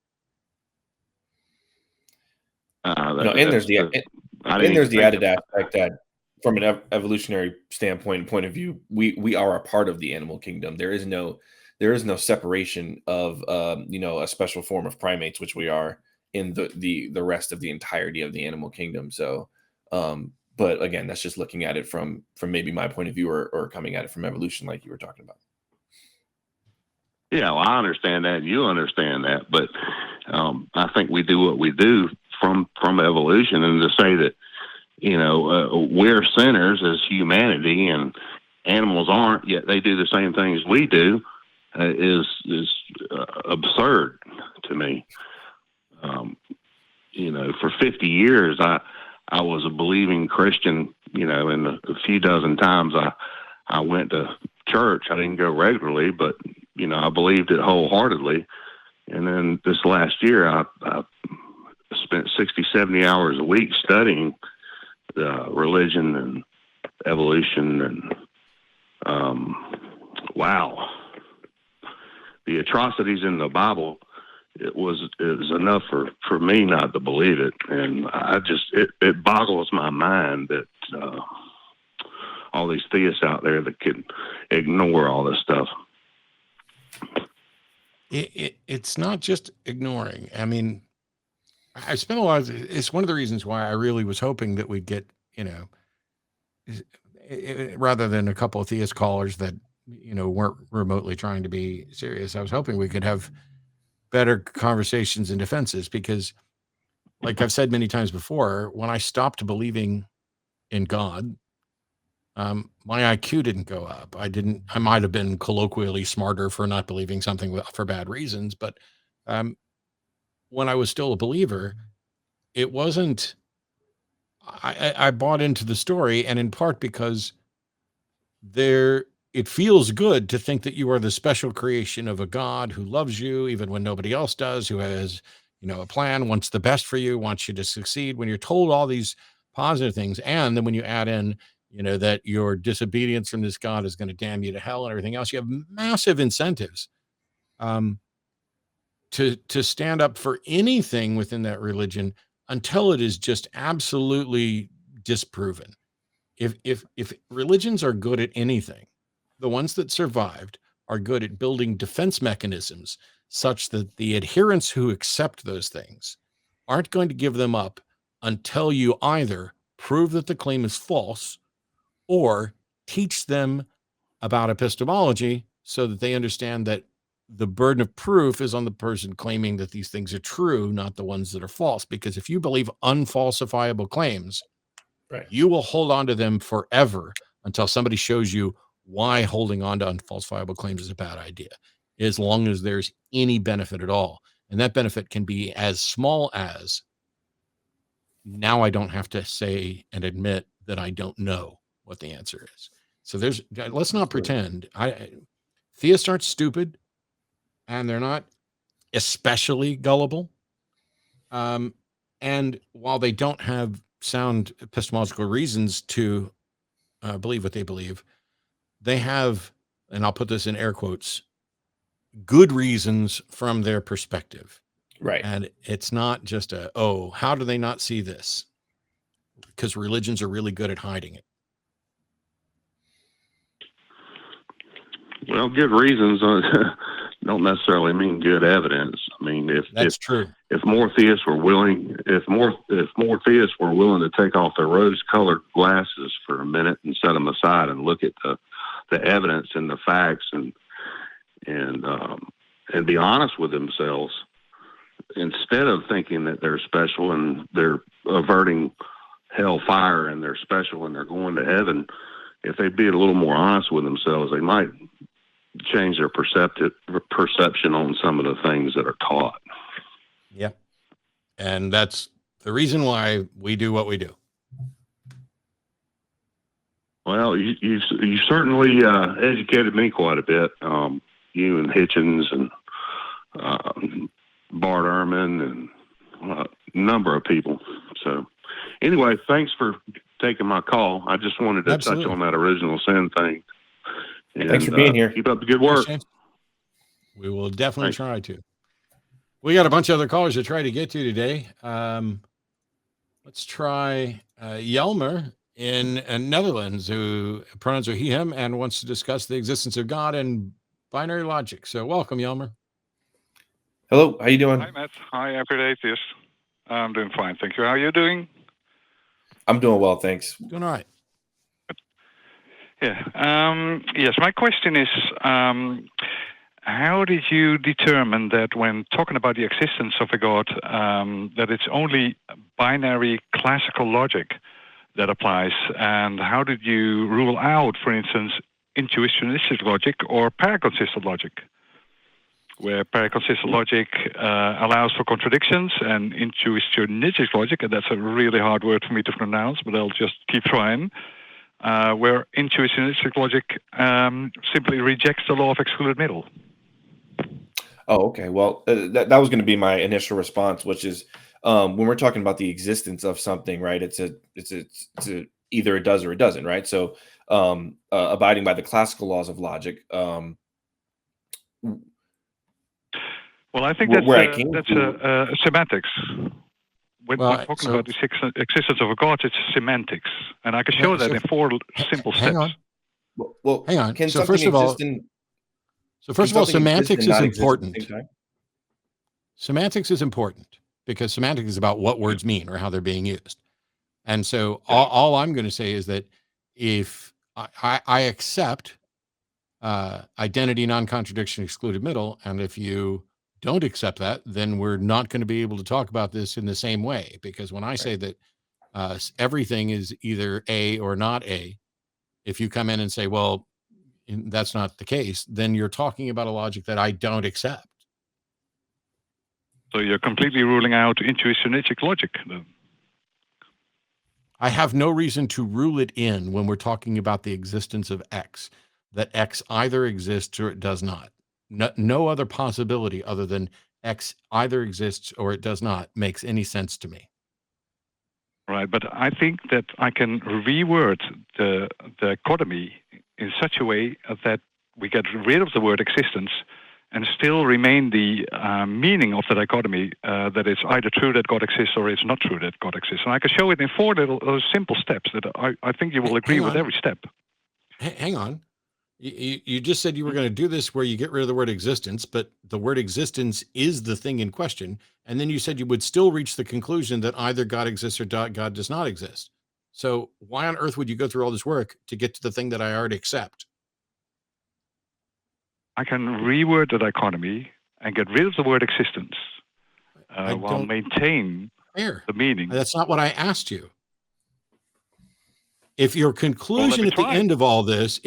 And there's the added aspect that from an evolutionary standpoint and point of view, we are a part of the animal kingdom. There is no separation of a special form of primates, which we are, in the rest of the entirety of the animal kingdom. So but again, that's just looking at it from maybe my point of view, or coming at it from evolution, like you were talking about. Yeah, well, I understand that. You understand that, but I think we do what we do from evolution, and to say that we're sinners as humanity and animals aren't, yet they do the same things we do, is absurd to me. For 50 years, I was a believing Christian, and a few dozen times I went to church. I didn't go regularly, but, I believed it wholeheartedly. And then this last year, I spent 60, 70 hours a week studying religion and evolution. And, wow, the atrocities in the Bible, it was enough for me not to believe it. And it boggles my mind that all these theists out there that can ignore all this stuff. It's not just ignoring. I mean, I spent a lot it's one of the reasons why I really was hoping that we'd get, rather than a couple of theist callers that, weren't remotely trying to be serious. I was hoping we could have better conversations and defenses, because like I've said many times before, when I stopped believing in God, my IQ didn't go up. I might have been colloquially smarter for not believing something for bad reasons, but when I was still a believer, it wasn't, I bought into the story, and in part because it feels good to think that you are the special creation of a God who loves you even when nobody else does, who has, a plan, wants the best for you, wants you to succeed. When you're told all these positive things, and then when you add in, that your disobedience from this God is going to damn you to hell and everything else, you have massive incentives to stand up for anything within that religion until it is just absolutely disproven. If religions are good at anything, the ones that survived are good at building defense mechanisms such that the adherents who accept those things aren't going to give them up until you either prove that the claim is false or teach them about epistemology so that they understand that the burden of proof is on the person claiming that these things are true, not the ones that are false. Because if you believe unfalsifiable claims, you will hold on to them forever until somebody shows you why holding on to unfalsifiable claims is a bad idea, as long as there's any benefit at all. And that benefit can be as small as, now I don't have to say and admit that I don't know what the answer is. So let's not pretend. Theists aren't stupid, and they're not especially gullible. And while they don't have sound epistemological reasons to believe what they believe, they have, and I'll put this in air quotes, good reasons from their perspective. Right. And it's not just how do they not see this? Because religions are really good at hiding it. Well, good reasons don't necessarily mean good evidence. I mean, if true. If more theists were willing, if more theists were willing to take off their rose-colored glasses for a minute and set them aside and look at the evidence and the facts and be honest with themselves, instead of thinking that they're special and they're averting hellfire and they're special and they're going to heaven, if they'd be a little more honest with themselves, they might change their perception on some of the things that are taught. Yeah. And that's the reason why we do what we do. Well, you certainly educated me quite a bit. You and Hitchens and Bart Ehrman and a number of people. So anyway, thanks for taking my call. I just wanted to touch on that original sin thing. And, thanks for being here. Keep up the good work. We will definitely try to. We got a bunch of other callers to try to get to today. Let's try Jelmer in Netherlands, who pronouns are he, him, and wants to discuss the existence of God and binary logic. So welcome, Jelmer. Hello, how you doing? Hi, Matt. Hi, Everyday Atheist. I'm doing fine, thank you. How are you doing? I'm doing well, thanks. Doing all right. Yeah. Yes, my question is, how did you determine that when talking about the existence of a God, that it's only binary classical logic that applies? And how did you rule out, for instance, intuitionistic logic or paraconsistent logic, where paraconsistent logic allows for contradictions, and intuitionistic logic, and that's a really hard word for me to pronounce, but I'll just keep trying, where intuitionistic logic simply rejects the law of excluded middle? Oh, okay. Well, that was going to be my initial response, which is when we're talking about the existence of something, right? It's a either it does or it doesn't, right? So abiding by the classical laws of logic. Well, I think that's semantics. When we're talking about the existence of a God, it's semantics, and I can show that in 4 simple steps. Hang on. Well, hang on. Can so first of all, semantics is important. Semantics is important because semantics is about what words mean or how they're being used. And so all I'm going to say is that if I accept identity, non-contradiction, excluded middle, and if you don't accept that, then we're not going to be able to talk about this in the same way. Because when I say that everything is either A or not A, if you come in and say, well, that's not the case, then you're talking about a logic that I don't accept. So you're completely ruling out intuitionistic logic, then? I have no reason to rule it in when we're talking about the existence of X, that X either exists or it does not. No other possibility other than X either exists or it does not makes any sense to me. Right, but I think that I can reword the dichotomy in such a way that we get rid of the word existence and still remain the meaning of the dichotomy, that it's either true that God exists or it's not true that God exists. And I can show it in 4 little simple steps that I think you will agree with every step. Hang on. You just said you were going to do this where you get rid of the word existence, but the word existence is the thing in question. And then you said you would still reach the conclusion that either God exists or God does not exist. So why on earth would you go through all this work to get to the thing that I already accept? I can reword the dichotomy and get rid of the word existence while maintain the meaning. That's not what I asked you. If your conclusion at the end of all this,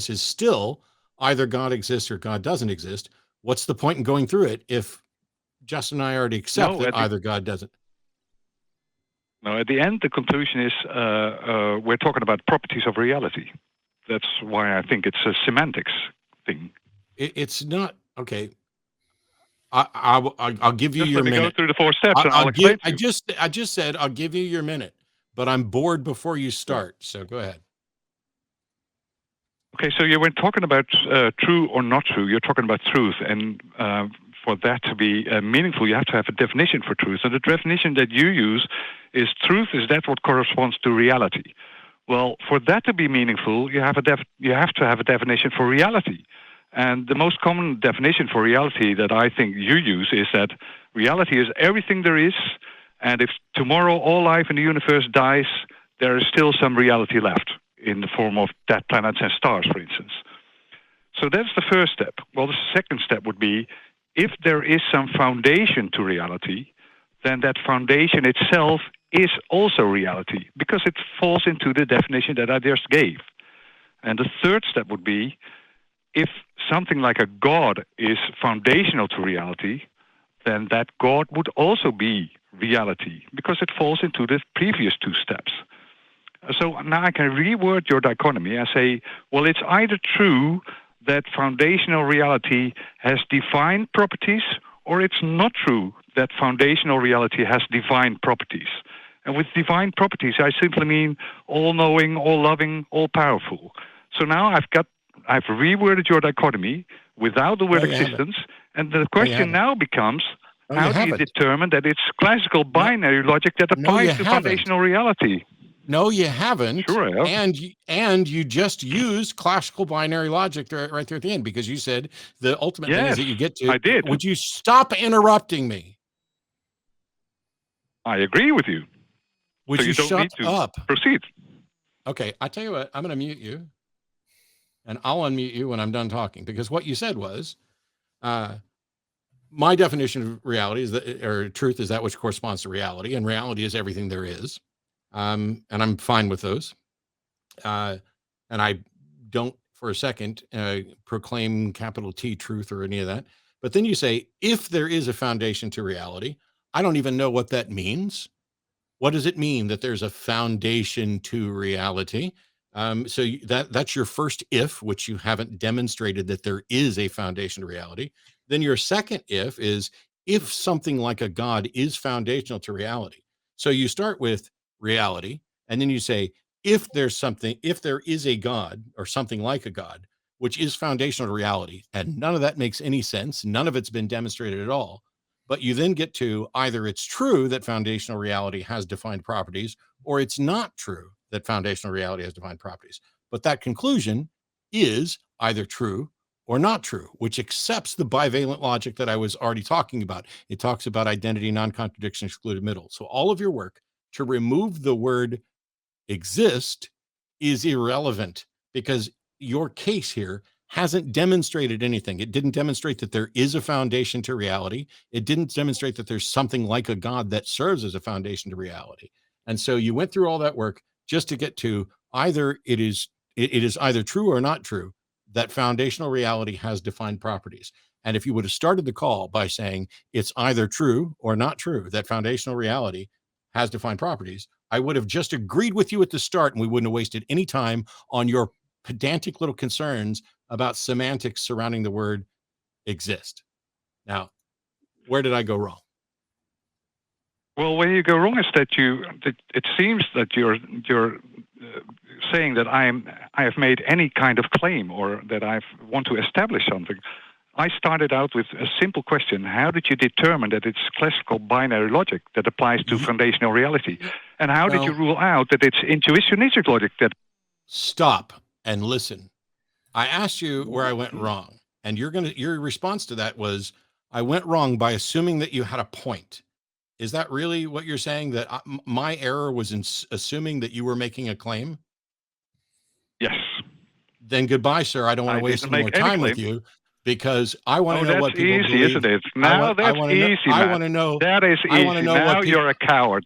is still either God exists or God doesn't exist, what's the point in going through it if Justin and I already accept that either God doesn't? No, at the end, the conclusion is we're talking about properties of reality. That's why I think it's a semantics thing. It's not, okay. I'll give you your minute. Go through the 4 steps and I'll explain to you. I just said I'll give you your minute. But I'm bored before you start, so go ahead. Okay, so you were talking about true or not true. You're talking about truth, and for that to be meaningful, you have to have a definition for truth. And the definition that you use is truth is that what corresponds to reality. Well, for that to be meaningful, you have to have a definition for reality. And the most common definition for reality that I think you use is that reality is everything there is. And if tomorrow all life in the universe dies, there is still some reality left in the form of dead planets and stars, for instance. So that's the first step. Well, the second step would be, if there is some foundation to reality, then that foundation itself is also reality, because it falls into the definition that I just gave. And the third step would be, if something like a God is foundational to reality, then that God would also be reality, because it falls into the previous two steps. So now I can reword your dichotomy and say, well, it's either true that foundational reality has divine properties, or it's not true that foundational reality has divine properties. And with divine properties, I simply mean all-knowing, all-loving, all-powerful. So now I've reworded your dichotomy without the word existence, and the question now becomes, how do you determine that it's classical binary logic that applies to foundational reality? No, you haven't. Sure I have. And you just used classical binary logic right there at the end, because you said the ultimate thing is that you get to. I did. Would you stop interrupting me? I agree with you. Would so you don't shut need to up? Proceed. Okay, I tell you what, I'm going to mute you, and I'll unmute you when I'm done talking, because what you said was, my definition of reality is that, or truth is that which corresponds to reality, and reality is everything there is. And I'm fine with those. And I don't for a second proclaim capital T truth or any of that. But then you say, if there is a foundation to reality, I don't even know what that means. What does it mean that there's a foundation to reality? So that's your first if, which you haven't demonstrated that there is a foundation to reality. Then your second if is if something like a God is foundational to reality. So you start with reality, and then you say, if there is a God or something like a God, which is foundational to reality, and none of that makes any sense. None of it's been demonstrated at all. But you then get to either it's true that foundational reality has defined properties, or it's not true that foundational reality has defined properties. But that conclusion is either true or not true, which accepts the bivalent logic that I was already talking about. It talks about identity, non-contradiction, excluded middle. So all of your work to remove the word exist is irrelevant, because your case here hasn't demonstrated anything. It didn't demonstrate that there is a foundation to reality. It didn't demonstrate that there's something like a God that serves as a foundation to reality. And so you went through all that work just to get to either it is either true or not true that foundational reality has defined properties. And if you would have started the call by saying it's either true or not true that foundational reality has defined properties, I would have just agreed with you at the start, and we wouldn't have wasted any time on your pedantic little concerns about semantics surrounding the word exist. Now, where did I go wrong? Well, where you go wrong is that it seems that you're saying that I have made any kind of claim, or that I want to establish something. I started out with a simple question. How did you determine that it's classical binary logic that applies to foundational reality? And how did you rule out that it's intuitionistic logic that... Stop and listen. I asked you where I went wrong, and your response to that was, I went wrong by assuming that you had a point. Is that really what you're saying, that my error was in assuming that you were making a claim? Yes. Then goodbye, sir. I don't want to waste any more time with you, because I want to know what people easy, believe. Isn't it? Now that's easy, I want to know. That is easy. I want to know now what you're a coward.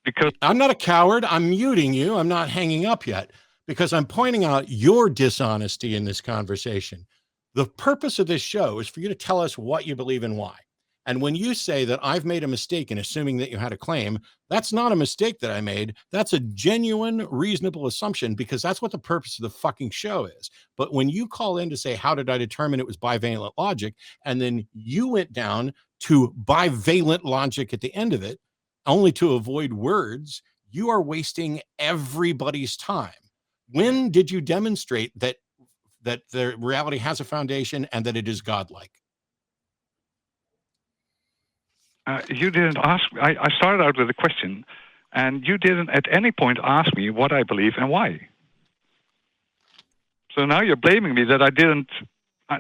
Because I'm not a coward. I'm muting you. I'm not hanging up yet, because I'm pointing out your dishonesty in this conversation. The purpose of this show is for you to tell us what you believe and why. And when you say that I've made a mistake in assuming that you had a claim, that's not a mistake that I made. That's a genuine, reasonable assumption, because that's what the purpose of the fucking show is. But when you call in to say, how did I determine it was bivalent logic? And then you went down to bivalent logic at the end of it, only to avoid words, you are wasting everybody's time. When did you demonstrate that the reality has a foundation and that it is godlike? You didn't ask. I started out with a question, and you didn't at any point ask me what I believe and why. So now you're blaming me that I didn't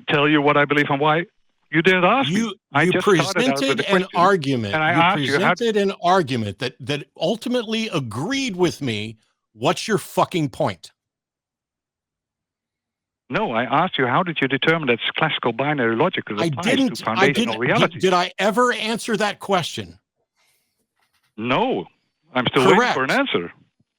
tell you what I believe and why. You didn't ask me. You presented an argument. You presented an argument that ultimately agreed with me. What's your fucking point? No, I asked you, how did you determine that's classical binary logic that applies to foundational reality? Did I ever answer that question? No, I'm still waiting for an answer.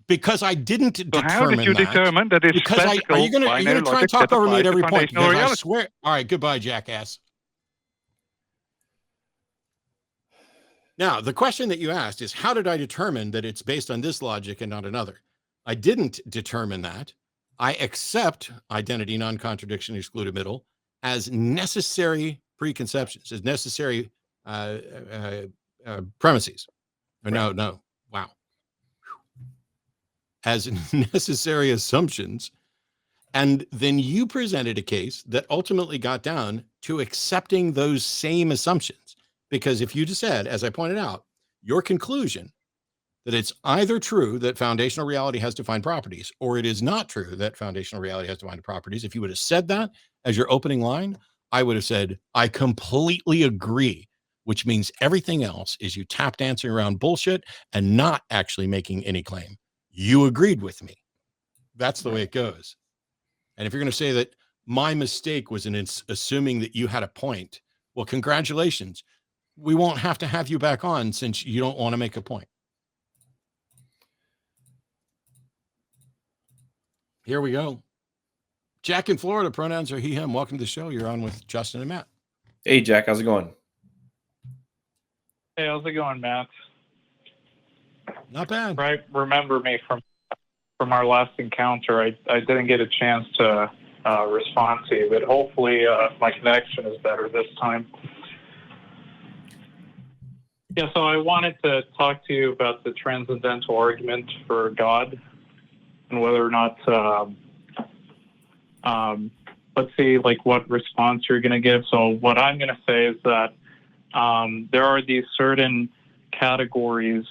Because I didn't determine that. How did you determine that it's classical are you going to try and talk over me at every point? I swear. All right, goodbye, jackass. Now, the question that you asked is, how did I determine that it's based on this logic and not another? I didn't determine that. I accept identity, non-contradiction, excluded middle as necessary preconceptions, as necessary premises. Or no, wow. As necessary assumptions. And then you presented a case that ultimately got down to accepting those same assumptions. Because if you just said, as I pointed out, your conclusion that it's either true that foundational reality has defined properties, or it is not true that foundational reality has defined properties, if you would have said that as your opening line, I would have said, I completely agree, which means everything else is you tap dancing around bullshit and not actually making any claim. You agreed with me. That's the way it goes. And if you're going to say that my mistake was in assuming that you had a point, well, congratulations. We won't have to have you back on since you don't want to make a point. Here we go. Jack in Florida, pronouns are he, him. Welcome to the show. You're on with Justin and Matt. Hey, Jack, how's it going? Hey, how's it going, Matt? Not bad. Right, remember me from our last encounter. I didn't get a chance to respond to you, but hopefully my connection is better this time. Yeah, so I wanted to talk to you about the transcendental argument for God and whether or not, let's see, like what response you're going to give. So what I'm going to say is that there are these certain categories,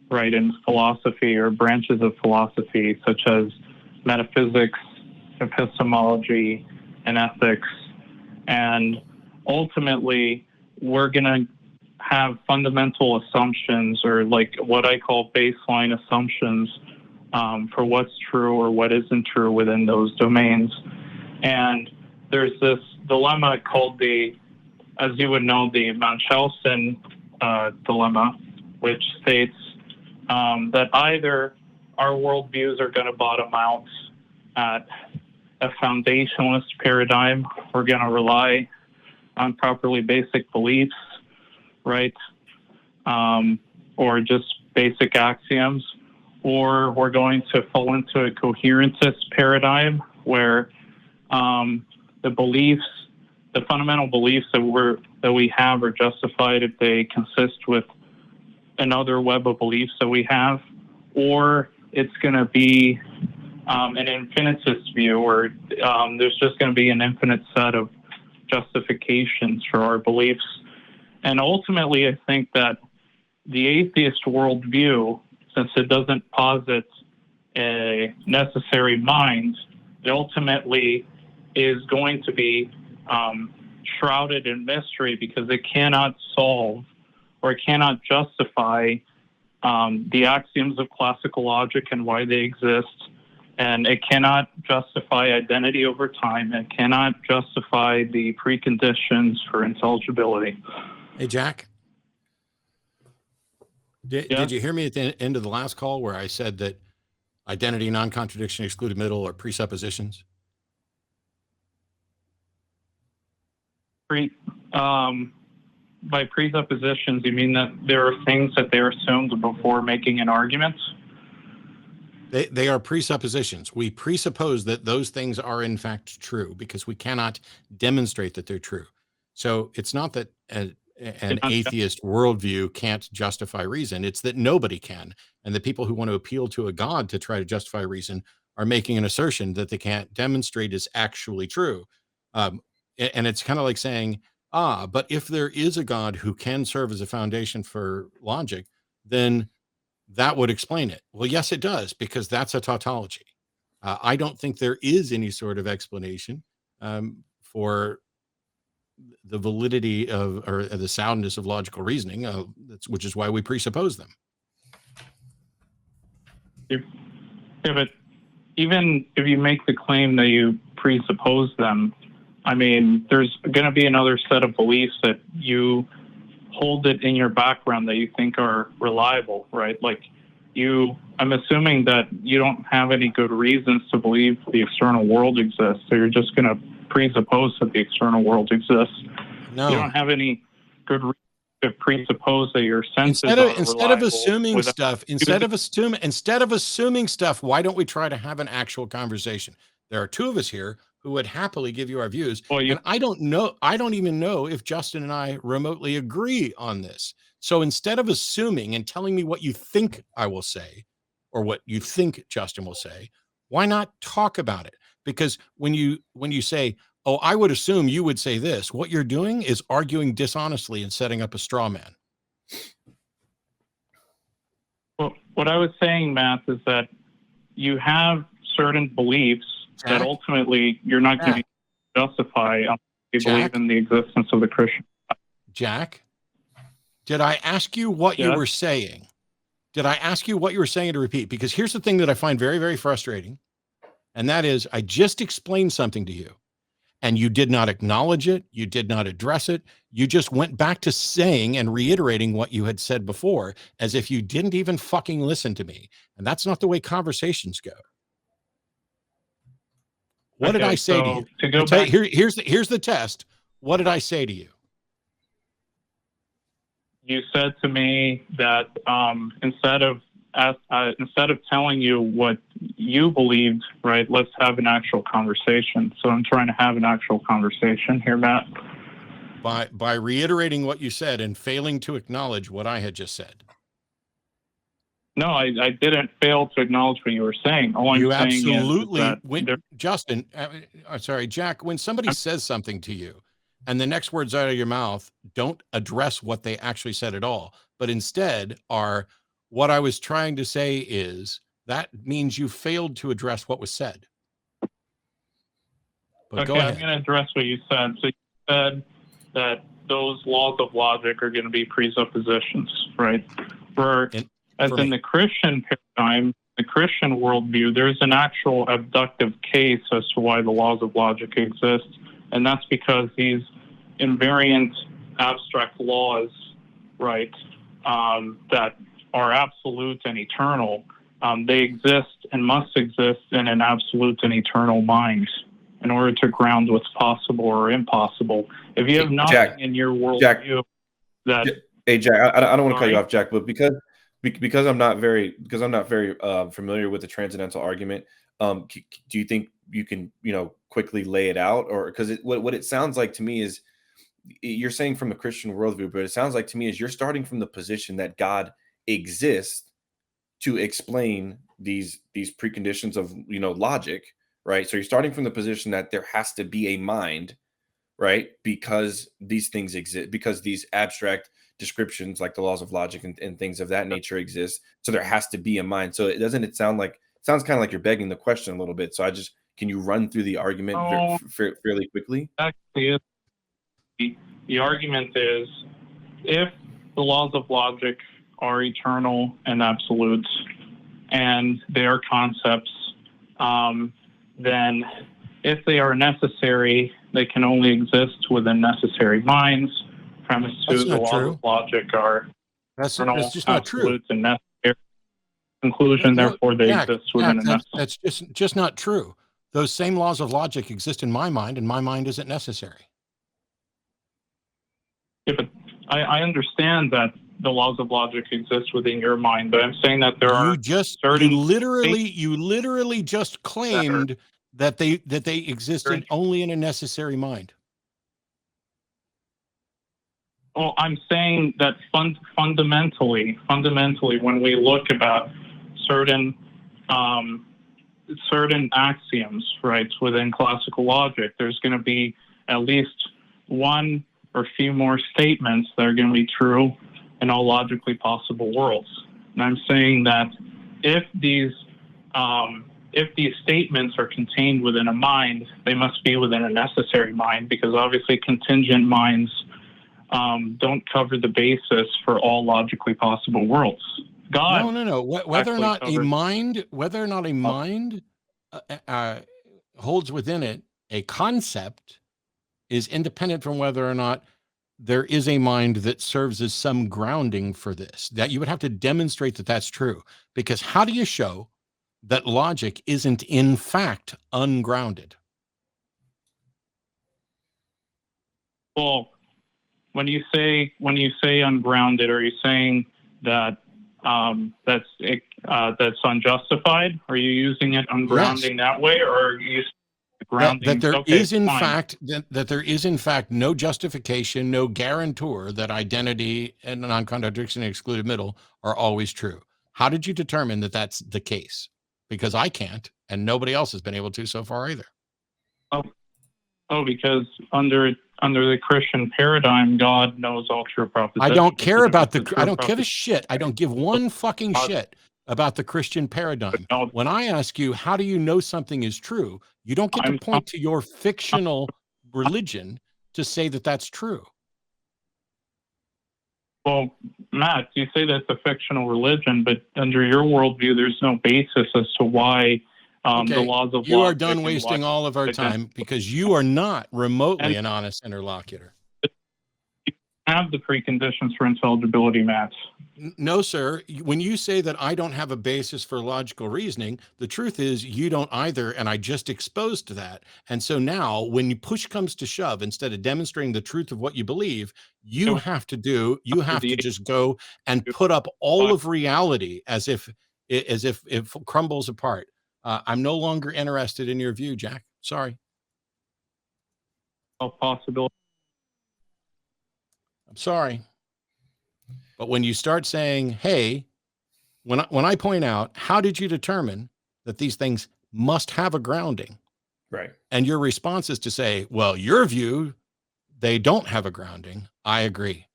right, in philosophy or branches of philosophy, such as metaphysics, epistemology, and ethics. And ultimately, we're going to have fundamental assumptions, or like what I call baseline assumptions, for what's true or what isn't true within those domains. And there's this dilemma called as you would know, the Munchausen dilemma, which states that either our worldviews are going to bottom out at a foundationalist paradigm, we're going to rely on properly basic beliefs, right? Or just basic axioms, or we're going to fall into a coherentist paradigm where the beliefs, the fundamental beliefs that we have are justified if they consist with another web of beliefs that we have, or it's going to be an infinitist view, or there's just going to be an infinite set of justifications for our beliefs. And ultimately, I think that the atheist worldview, since it doesn't posit a necessary mind, it ultimately is going to be shrouded in mystery because it cannot solve or it cannot justify the axioms of classical logic and why they exist. And it cannot justify identity over time. It cannot justify the preconditions for intelligibility. Hey, Jack. Did you hear me at the end of the last call where I said that identity, non-contradiction, excluded middle are presuppositions? By presuppositions, you mean that there are things that they're assumed before making an argument? They are presuppositions. We presuppose that those things are in fact true because we cannot demonstrate that they're true. So it's not that an atheist worldview can't justify reason. It's that nobody can. And the people who want to appeal to a God to try to justify reason are making an assertion that they can't demonstrate is actually true. And it's kind of like saying, but if there is a God who can serve as a foundation for logic, then that would explain it. Well, yes, it does, because that's a tautology. I don't think there is any sort of explanation for the validity of or the soundness of logical reasoning, which is why we presuppose them. Yeah, but even if you make the claim that you presuppose them, I mean, there's going to be another set of beliefs that you hold it in your background that you think are reliable, right? Like I'm assuming that you don't have any good reasons to believe the external world exists. So you're just going to presuppose that the external world exists. No. You don't have any good reason presuppose that your senses Instead are of reliable assuming without stuff, instead of assuming stuff, why don't we try to have an actual conversation? There are two of us here who would happily give you our views, and I don't even know if Justin and I remotely agree on this. So instead of assuming and telling me what you think I will say, or what you think Justin will say, why not talk about it? Because when you say, "Oh, I would assume you would say this," what you're doing is arguing dishonestly and setting up a straw man. Well, what I was saying, Matt, is that you have certain beliefs that ultimately you're not going to justify unless you believe in the existence of the Christian. Jack, did I ask you what you were saying? Did I ask you what you were saying to repeat? Because here's the thing that I find very, very frustrating. And that is, I just explained something to you and you did not acknowledge it. You did not address it. You just went back to saying and reiterating what you had said before, as if you didn't even fucking listen to me. And that's not the way conversations go. What did I say to you? To go back, here's the test. What did I say to you? You said to me that instead of telling you what you believed, right, let's have an actual conversation. So I'm trying to have an actual conversation here, Matt. By reiterating what you said and failing to acknowledge what I had just said. No, I didn't fail to acknowledge what you were saying. All I'm saying is that Justin, sorry, Jack, when somebody says something to you and the next words out of your mouth don't address what they actually said at all, but instead are, what I was trying to say is, that means you failed to address what was said. But okay, go ahead. I'm going to address what you said. So you said that those laws of logic are going to be presuppositions, right? In the Christian paradigm, the Christian worldview, there's an actual abductive case as to why the laws of logic exist. And that's because these invariant abstract laws, right, that are absolute and eternal, they exist and must exist in an absolute and eternal mind in order to ground what's possible or impossible. If you have nothing in your worldview Hey, Jack, I don't want to cut you off, Jack, but because I'm not very familiar with the transcendental argument, do you think you can quickly lay it out? Or because what it sounds like to me is, you're saying from the Christian worldview, but it sounds like to me is you're starting from the position that God exists to explain these preconditions of logic, right? So you're starting from the position that there has to be a mind, right? Because these things exist, because these abstract descriptions like the laws of logic and things of that nature exist. So there has to be a mind. So it sounds kind of like you're begging the question a little bit. So can you run through the argument fairly quickly? Actually, the argument is, if the laws of logic are eternal and absolute and they are concepts, then if they are necessary, they can only exist within necessary minds. Premise two, the laws of logic are eternal, just not true. And necessary. Conclusion, therefore, they exist within a necessary. That's just not true. Those same laws of logic exist in my mind, and my mind isn't necessary. Yeah, but I understand that the laws of logic exist within your mind, but I'm saying that there are certain. You literally just claimed that they existed only in a necessary mind. Well, I'm saying that fundamentally, when we look about certain axioms, right, within classical logic, there's going to be at least one or a few more statements that are going to be true in all logically possible worlds. And I'm saying that if these statements are contained within a mind, they must be within a necessary mind, because obviously contingent minds don't cover the basis for all logically possible worlds. God, no. Whether or not a mind holds within it a concept is independent from whether or not there is a mind that serves as some grounding for this. That you would have to demonstrate that that's true, because how do you show that logic isn't in fact ungrounded? Well, when you say ungrounded, are you saying that that's unjustified? Are you using it ungrounding that way, or are you grounding? That there okay, is in fine. fact that there is in fact no justification, no guarantor that identity and non-contradiction and excluded middle are always true. How did you determine that that's the case? Because I can't, and nobody else has been able to so far either. Because under the Christian paradigm, God knows all true propositions. I don't care about I don't give a proposition. shit. I don't give one fucking shit about the Christian paradigm. When I ask you, how do you know something is true? You don't get to point to your fictional religion to say that that's true. Well, Matt, you say that's a fictional religion, but under your worldview, there's no basis as to why the laws of you law are done wasting all of our time because you are not remotely an honest interlocutor. Have the preconditions for intelligibility, Matt. No, sir. When you say that I don't have a basis for logical reasoning, the truth is you don't either, and I just exposed to that. And so now when push comes to shove, instead of demonstrating the truth of what you believe, you have to just go and put up all of reality as if it crumbles apart. I'm no longer interested in your view, Jack. Sorry. No possibility. I'm sorry. But when you start saying, hey, when I point out, how did you determine that these things must have a grounding? Right. And your response is to say, well, your view, they don't have a grounding. I agree.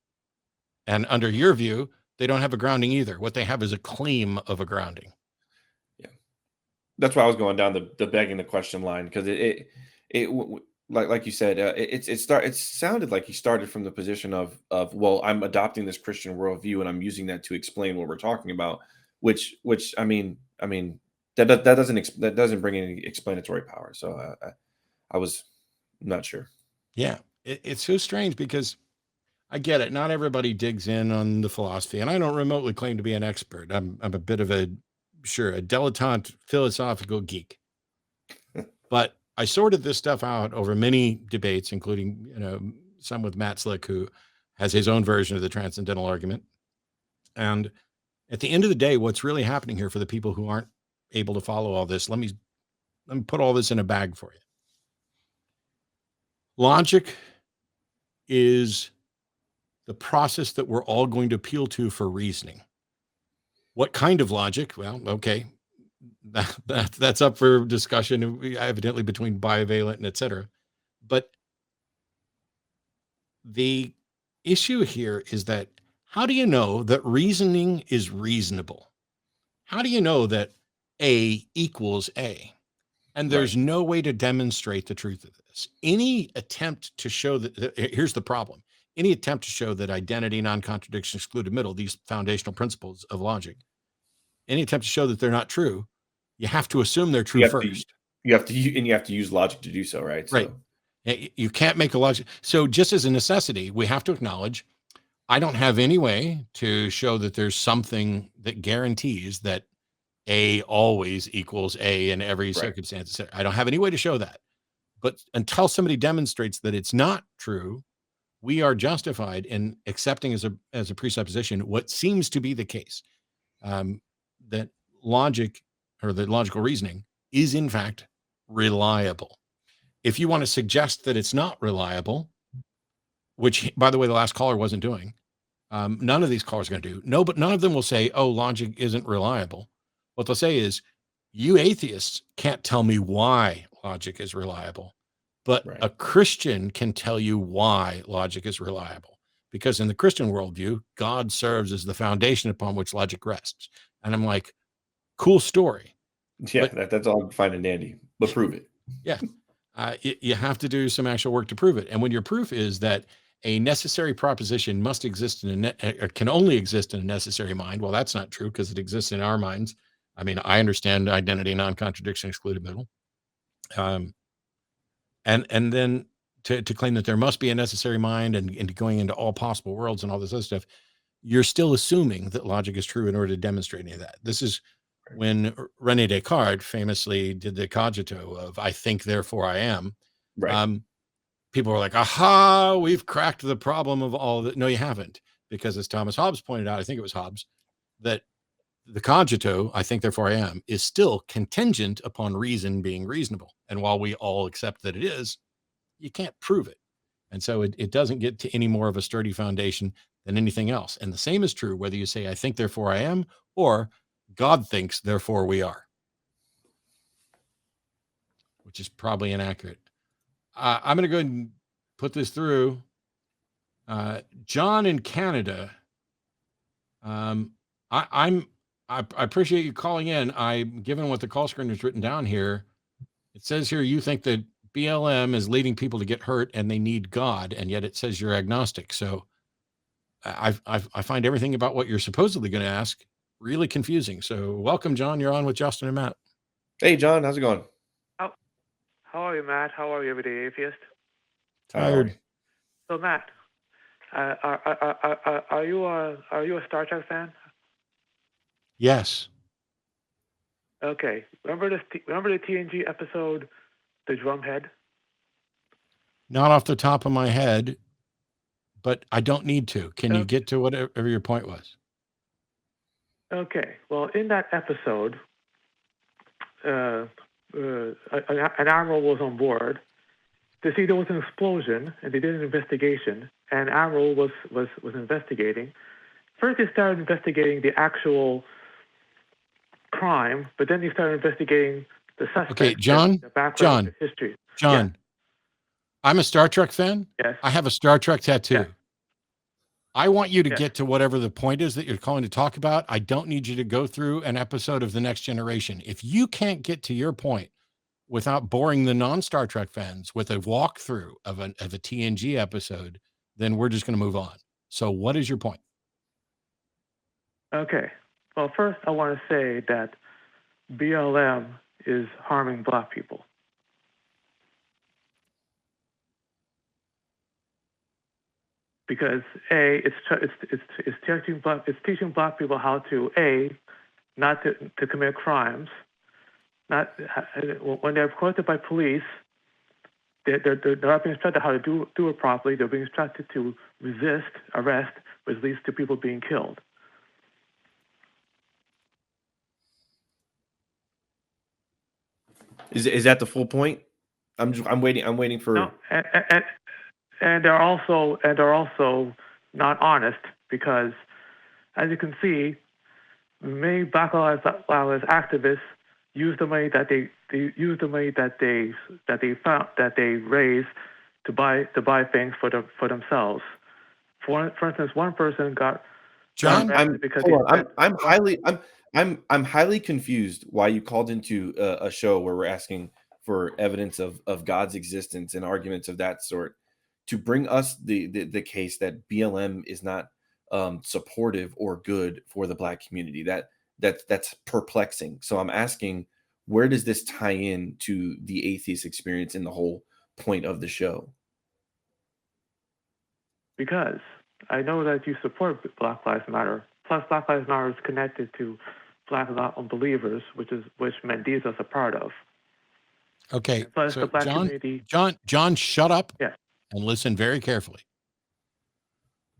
And under your view, they don't have a grounding either. What they have is a claim of a grounding. Yeah. That's why I was going down the begging the question line, because it like you said, it sounded like he started from the position of well, I'm adopting this Christian worldview and I'm using that to explain what we're talking about, which I mean that doesn't bring any explanatory power. So I was not sure. Yeah, it's so strange because I get it. Not everybody digs in on the philosophy, and I don't remotely claim to be an expert. I'm a bit of a dilettante philosophical geek, but I sorted this stuff out over many debates, including, some with Matt Slick, who has his own version of the transcendental argument. And at the end of the day, what's really happening here for the people who aren't able to follow all this, let me put all this in a bag for you. Logic is the process that we're all going to appeal to for reasoning. What kind of logic? Well, okay. That's up for discussion, evidently between bivalent and et cetera. But the issue here is that how do you know that reasoning is reasonable? How do you know that A equals A? And there's no way to demonstrate the truth of this. Any attempt to show that, here's the problem. Any attempt to show that identity, non-contradiction, excluded middle, these foundational principles of logic, any attempt to show that they're not true, you have to assume they're true first. You have to use logic to do so, right? Right. You can't make a logic. So just as a necessity, we have to acknowledge, I don't have any way to show that there's something that guarantees that A always equals A in every circumstance. I don't have any way to show that. But until somebody demonstrates that it's not true, we are justified in accepting as a presupposition what seems to be the case, that logic or the logical reasoning is in fact reliable. If you want to suggest that it's not reliable, which by the way, the last caller wasn't doing, none of these callers are going to do. No, but none of them will say, oh, logic isn't reliable. What they'll say is, you atheists can't tell me why logic is reliable, but a Christian can tell you why logic is reliable. Because in the Christian worldview, God serves as the foundation upon which logic rests. And I'm like, cool story. Yeah, that's all fine and dandy, but prove it. Yeah. You have to do some actual work to prove it. And when your proof is that a necessary proposition must exist or can only exist in a necessary mind, well, that's not true because it exists in our minds. I mean, I understand identity, non-contradiction, excluded middle. And then to claim that there must be a necessary mind and going into all possible worlds and all this other stuff, you're still assuming that logic is true in order to demonstrate any of that. This is when René Descartes famously did the cogito of I think, therefore I am. people were like, aha, we've cracked the problem of all that. No, you haven't, because as Thomas Hobbes pointed out, I think it was Hobbes, that the cogito, I think therefore I am, is still contingent upon reason being reasonable. And while we all accept that it is, you can't prove it. And so it doesn't get to any more of a sturdy foundation than anything else. And the same is true whether you say, I think therefore I am, or God thinks therefore we are, which is probably inaccurate. I'm going to go ahead and put this through. John in Canada. I appreciate you calling in. Given what the call screen is written down here, it says here you think that BLM is leading people to get hurt and they need God, and yet it says you're agnostic. So I find everything about what you're supposedly going to ask really confusing. So welcome, John. You're on with Justin and Matt. Hey, John, how's it going? How are you, Matt? How are you, everyday atheist? Tired. So, Matt, are you a Star Trek fan? Yes. Okay. Remember the TNG episode, The Drumhead? Not off the top of my head, but I don't need to. Can you get to whatever your point was? Okay. Well, in that episode, an admiral was on board. They see there was an explosion, and they did an investigation. And admiral was investigating. First, they started investigating the actual crime, but then they started investigating the suspect. Okay, John. The background, the history. John. I'm a Star Trek fan. Yes. I have a Star Trek tattoo. Yeah. I want you to get to whatever the point is that you're calling to talk about. I don't need you to go through an episode of The Next Generation. If you can't get to your point without boring the non-Star Trek fans with a walkthrough of a TNG episode, then we're just going to move on. So what is your point? Okay. Well, first, I want to say that BLM is harming Black people. Because it's teaching Black people how to not to commit crimes. Not when they're courted by police, they're not being instructed how to do it properly. They're being instructed to resist arrest, which leads to people being killed. Is that the full point? I'm waiting for. No, and they're also not honest, because, as you can see, many Black Lives Matter activists use the money that they raise to buy things for themselves. For instance, one person got John. I'm highly confused why you called into a show where we're asking for evidence of God's existence and arguments of that sort to bring us the case that BLM is not supportive or good for the Black community. That's perplexing. So I'm asking, where does this tie in to the atheist experience and the whole point of the show? Because I know that you support Black Lives Matter. Plus, Black Lives Matter is connected to Black believers, which Mendiza's a part of. Okay, plus so the Black community. John, shut up Yes. and listen very carefully.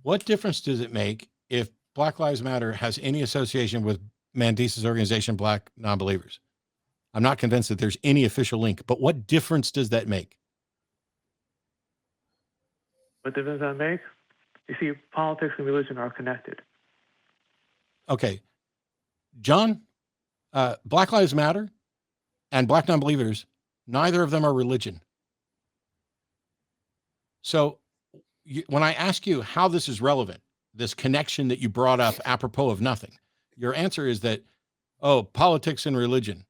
What difference does it make if Black Lives Matter has any association with Mendiza's organization, Black Non-Believers? I'm not convinced that there's any official link, but what difference does that make? What difference does that make? You see, politics and religion are connected. Okay, John, Black Lives Matter and Black Non-Believers, neither of them are religion. So when I ask you how this is relevant, this connection that you brought up apropos of nothing, your answer is that, oh, politics and religion.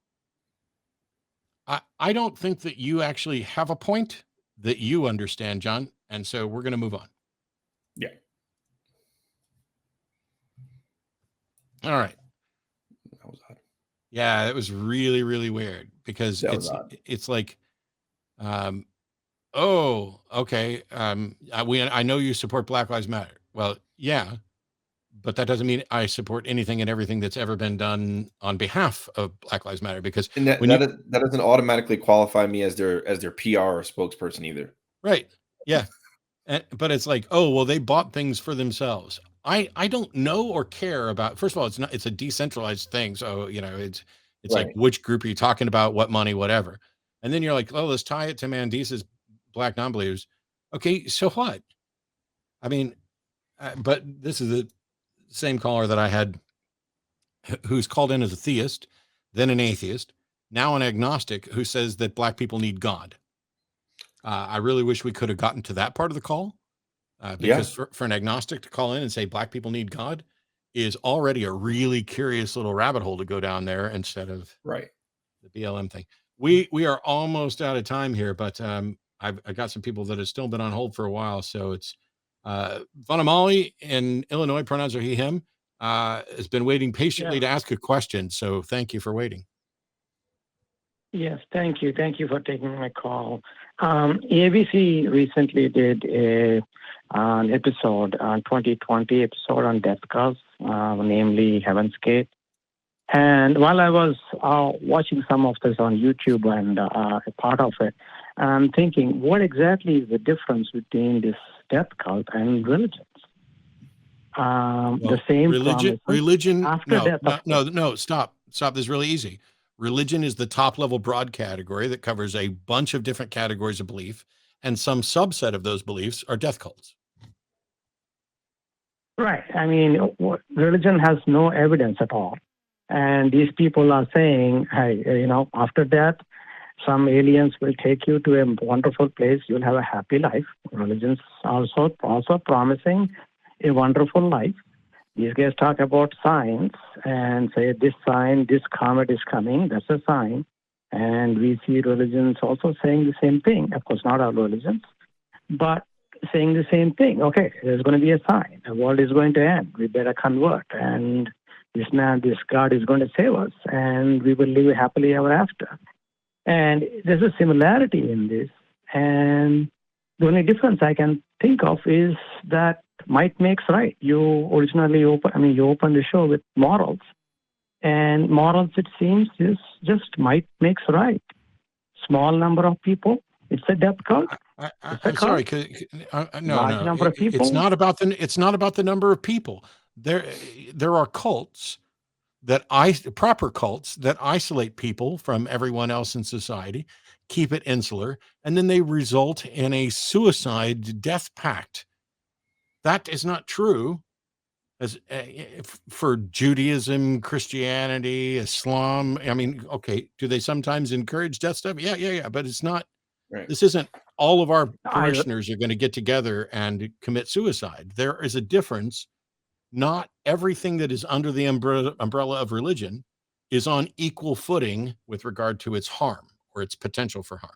I don't think that you actually have a point that you understand, John. And so we're going to move on. Yeah. All right. That was odd. Yeah, it was really, really weird, because it's like, oh, okay. I know you support Black Lives Matter. Well, yeah, but that doesn't mean I support anything and everything that's ever been done on behalf of Black Lives Matter, because that doesn't automatically qualify me as their PR or spokesperson either. Right. Yeah. But it's like, oh, well, they bought things for themselves. I don't know or care about, first of all, it's a decentralized thing. So, it's like, Right. which group are you talking about? What money, whatever. And then you're like, oh, let's tie it to Mandisa's black non-believers. Okay. So what? I mean, but this is the same caller that I had who's called in as a theist, then an atheist, now an agnostic who says that black people need God. I really wish we could have gotten to that part of the call. Because for an agnostic to call in and say black people need God is already a really curious little rabbit hole to go down there instead of the BLM thing. We are almost out of time here, but I've got some people that have still been on hold for a while. So it's Vanamali in Illinois, pronouns are he, him, has been waiting patiently to ask a question. So thank you for waiting. Yes, thank you. Thank you for taking my call. ABC recently did an episode, 2020 episode on death cults, namely Heaven's Gate. And while I was watching some of this on YouTube and a part of it, I'm thinking, what exactly is the difference between this death cult and religions? The same religion. after death. No, stop. This is really easy. Religion is the top level broad category that covers a bunch of different categories of belief, and some subset of those beliefs are death cults. Right. I mean, religion has no evidence at all. And these people are saying, hey, after death, some aliens will take you to a wonderful place. You'll have a happy life. Religions also promising a wonderful life. These guys talk about signs and say this sign, this comet is coming. That's a sign. And we see religions also saying the same thing. Of course, not our religions, but saying the same thing. Okay, there's going to be a sign. The world is going to end. We better convert. And this God is going to save us. And we will live happily ever after. And there's a similarity in this. And the only difference I can think of is that might makes right. You originally opened the show with morals, and morals, it seems, is just might makes right. Small number of people, it's a death cult. I'm sorry, Large number of people. It's not about the number of people. There are cults proper cults that isolate people from everyone else in society, keep it insular, and then they result in a suicide death pact. That is not true as for Judaism, Christianity, Islam. I mean, okay, do they sometimes encourage death stuff? Yeah, but it's not. Right. This isn't all of our parishioners are going to get together and commit suicide. There is a difference. Not everything that is under the umbrella of religion is on equal footing with regard to its harm or its potential for harm.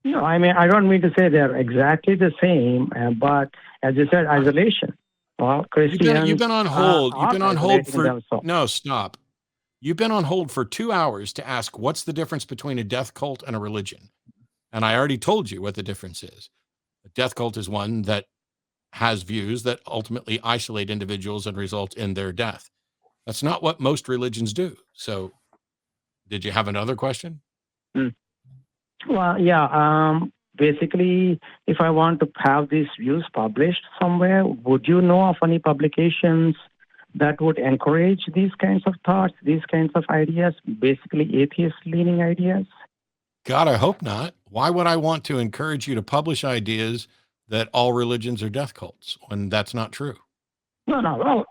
No, I mean, I don't mean to say they're exactly the same, but as you said, isolation. Well, Christians. You've been on hold. You've been on hold for no, stop. You've been on hold for 2 hours to ask what's the difference between a death cult and a religion, and I already told you what the difference is. A death cult is one that has views that ultimately isolate individuals and result in their death. That's not what most religions do. So, did you have another question? Well, yeah. Basically, if I want to have these views published somewhere, would you know of any publications that would encourage these kinds of thoughts, these kinds of ideas, basically atheist-leaning ideas? God, I hope not. Why would I want to encourage you to publish ideas that all religions are death cults when that's not true? No. Well,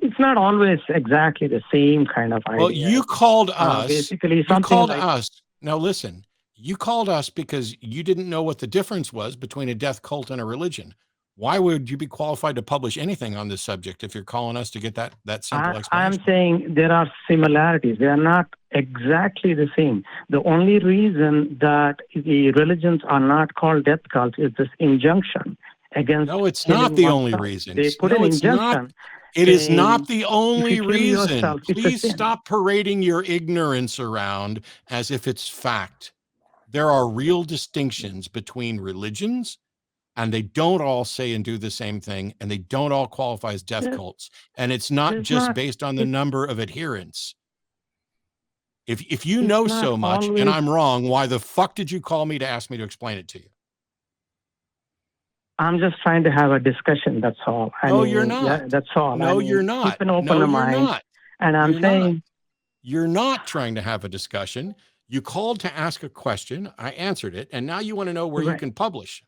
it's not always exactly the same kind of idea. Well, you called us. Basically, something us. Now, listen. You called us because you didn't know what the difference was between a death cult and a religion. Why would you be qualified to publish anything on this subject if you're calling us to get that simple explanation? I'm saying there are similarities. They are not exactly the same. The only reason that the religions are not called death cults is this injunction against. No, it's not the only reason. They put an injunction. It is not the only reason. Yourself, please stop parading your ignorance around as if it's fact. There are real distinctions between religions, and they don't all say and do the same thing, and they don't all qualify as death cults. And it's not just based on the number of adherents. If you know so much and I'm wrong, why the fuck did you call me to ask me to explain it to you? I'm just trying to have a discussion. That's all. No, you're not. That's all. No, you're not. Keep an open No, you're mind. not. And I'm You're not. saying, You're not trying to have a discussion. You called to ask a question. I answered it, and now you want to know where you Right. can publish.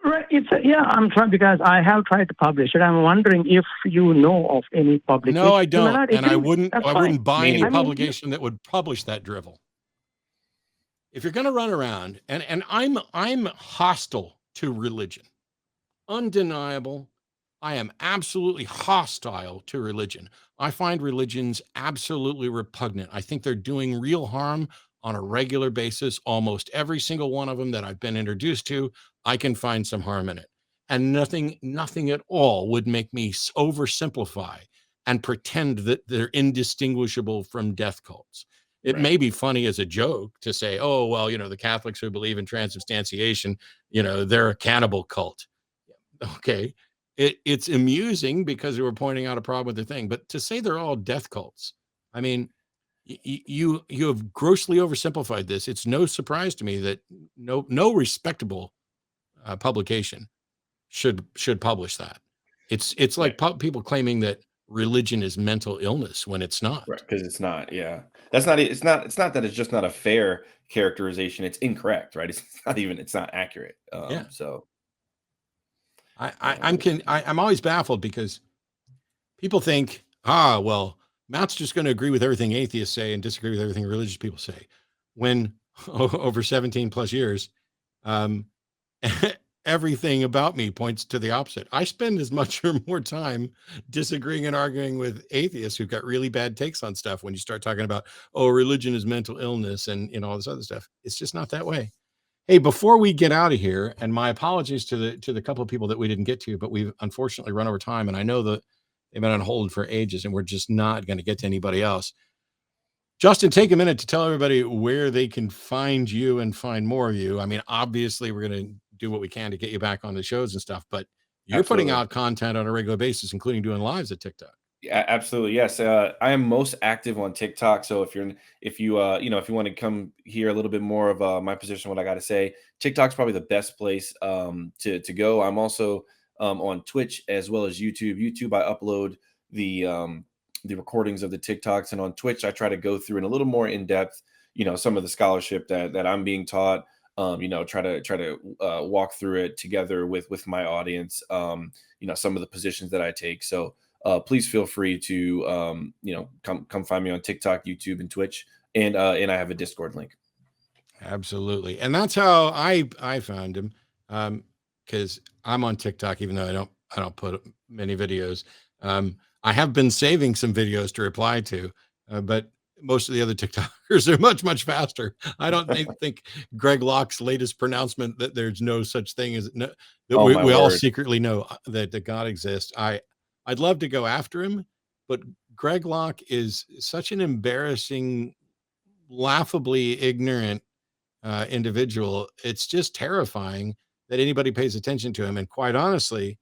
right? I'm trying because I have tried to publish it. I'm wondering if you know of any publication. No, I You may don't, not and I agree. wouldn't. That's I fine. wouldn't buy any I mean, publication that would publish that drivel. If you're going to run around, and I'm hostile to religion, undeniable. I am absolutely hostile to religion. I find religions absolutely repugnant. I think they're doing real harm on a regular basis. Almost every single one of them that I've been introduced to, I can find some harm in it. And nothing at all would make me oversimplify and pretend that they're indistinguishable from death cults. It may be funny as a joke to say, oh, well, the Catholics who believe in transubstantiation, they're a cannibal cult. Okay. It's amusing because we were pointing out a problem with the thing, but to say they're all death cults, I mean, you have grossly oversimplified this. It's no surprise to me that no respectable publication should publish that. It's like people claiming that religion is mental illness when it's not. Right, because it's not. Yeah, that's not. It's not that it's just not a fair characterization. It's incorrect, right? It's not accurate. Yeah. So I'm always baffled because people think, well, Matt's just going to agree with everything atheists say and disagree with everything religious people say. When over 17 plus years, everything about me points to the opposite. I spend as much or more time disagreeing and arguing with atheists who've got really bad takes on stuff. When you start talking about, religion is mental illness and all this other stuff, it's just not that way. Hey, before we get out of here, and my apologies to the couple of people that we didn't get to, but we've unfortunately run over time, and I know that they've been on hold for ages, and we're just not going to get to anybody else. Justin, take a minute to tell everybody where they can find you and find more of you. I mean, obviously, we're going to do what we can to get you back on the shows and stuff, but you're putting out content on a regular basis, including doing lives at TikTok. Yeah, absolutely. Yes. I am most active on TikTok. So if you want to come hear a little bit more of my position, what I got to say, TikTok's probably the best place to go. I'm also on Twitch as well as YouTube. YouTube, I upload the recordings of the TikToks, and on Twitch, I try to go through in a little more in depth, some of the scholarship that I'm being taught. Try to walk through it together with my audience. Some of the positions that I take. So. Please feel free to come find me on TikTok, YouTube, and Twitch, and I have a Discord link. Absolutely, and that's how I found him, because I'm on TikTok, even though I don't put many videos. I have been saving some videos to reply to, but most of the other TikTokers are much faster. I don't think Greg Locke's latest pronouncement that there's no such thing as that we all secretly know that God exists. I'd love to go after him, but Greg Locke is such an embarrassing, laughably ignorant individual. It's just terrifying that anybody pays attention to him. And quite honestly,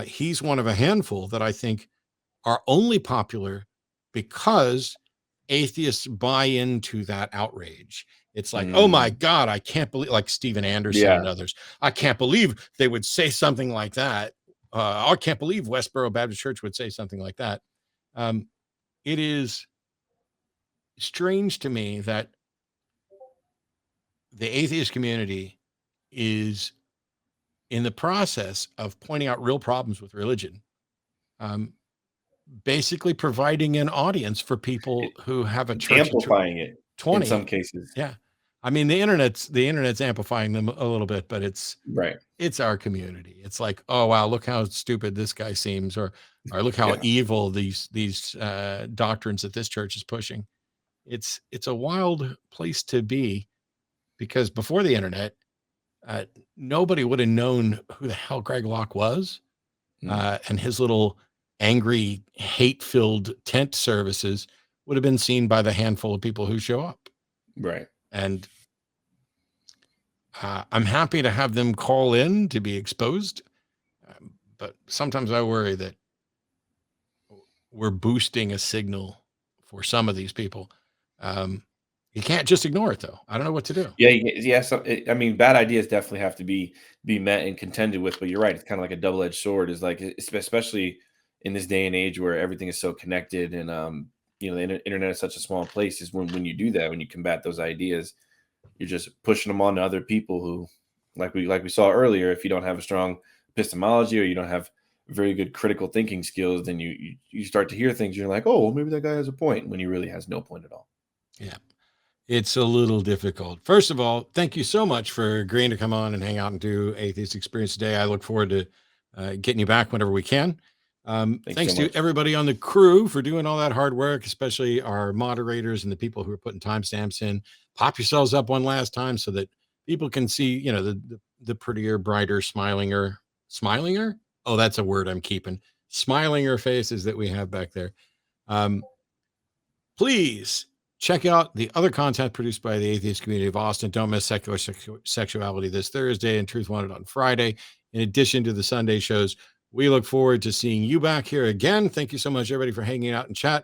he's one of a handful that I think are only popular because atheists buy into that outrage. It's like, oh my God, I can't believe, like Steven Anderson and others, I can't believe they would say something like that. I can't believe Westboro Baptist Church would say something like that. It is strange to me that the atheist community is in the process of pointing out real problems with religion, basically providing an audience for people who have a church amplifying it 20 in some cases. Yeah. I mean, the internet's amplifying them a little bit, but it's our community. It's like, oh wow, look how stupid this guy seems, or look how evil these doctrines that this church is pushing. It's a wild place to be, because before the internet, nobody would have known who the hell Greg Locke was, and his little angry, hate-filled tent services would have been seen by the handful of people who show up. Right. And I'm happy to have them call in to be exposed. But sometimes I worry that we're boosting a signal for some of these people. You can't just ignore it, though. I don't know what to do. Yeah. So, I mean, bad ideas definitely have to be met and contended with. But you're right; it's kind of like a double-edged sword. Is like, especially in this day and age where everything is so connected, and the internet is such a small place. Is when you do that, when you combat those ideas, you're just pushing them on to other people who, like we saw earlier, if you don't have a strong epistemology or you don't have very good critical thinking skills, then you start to hear things. You're like, oh, well, maybe that guy has a point, when he really has no point at all. Yeah. It's a little difficult. First of all, thank you so much for agreeing to come on and hang out and do Atheist Experience today. I look forward to getting you back whenever we can. Thanks so to everybody on the crew for doing all that hard work, especially our moderators and the people who are putting timestamps in. Pop yourselves up one last time so that people can see, the prettier, brighter, smiling-er. Oh, that's a word I'm keeping. Smiling-er faces that we have back there. Please check out the other content produced by the atheist community of Austin. Don't miss Secular Sexuality this Thursday and Truth Wanted on Friday. In addition to the Sunday shows, we look forward to seeing you back here again. Thank you so much, everybody, for hanging out and chat.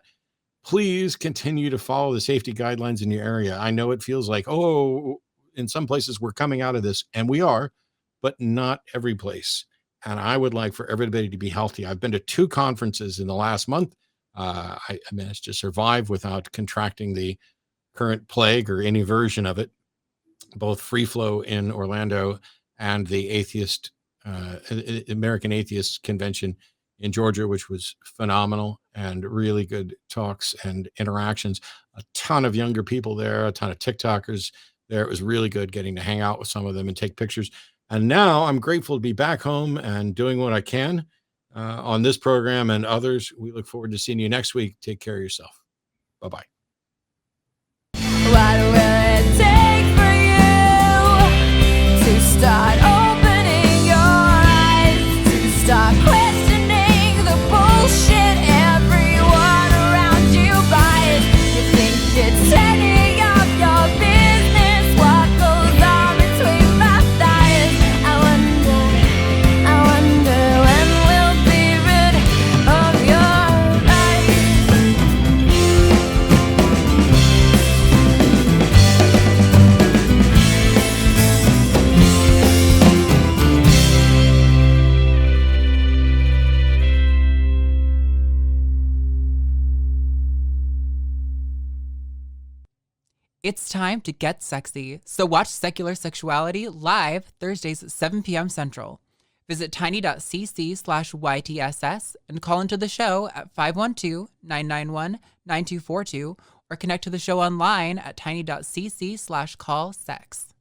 Please continue to follow the safety guidelines in your area. I know it feels like, in some places we're coming out of this, and we are, but not every place. And I would like for everybody to be healthy. I've been to 2 conferences in the last month. I managed to survive without contracting the current plague or any version of it, both Free Flow in Orlando and the American Atheist Convention in Georgia, which was phenomenal and really good talks and interactions. A ton of younger people there, a ton of TikTokers there. It was really good getting to hang out with some of them and take pictures. And now I'm grateful to be back home and doing what I can on this program and others. We look forward to seeing you next week. Take care of yourself. Bye-bye. What will it take for you to start opening your eyes, to start questioning the bullshit everyone around you buys? You think it's any of your business what goes on between my thighs? I wonder when we'll be rid of your eyes. It's time to get sexy, so watch Secular Sexuality live Thursdays at 7 p.m. Central. Visit tiny.cc/YTSS and call into the show at 512-991-9242 or connect to the show online at tiny.cc/callsex.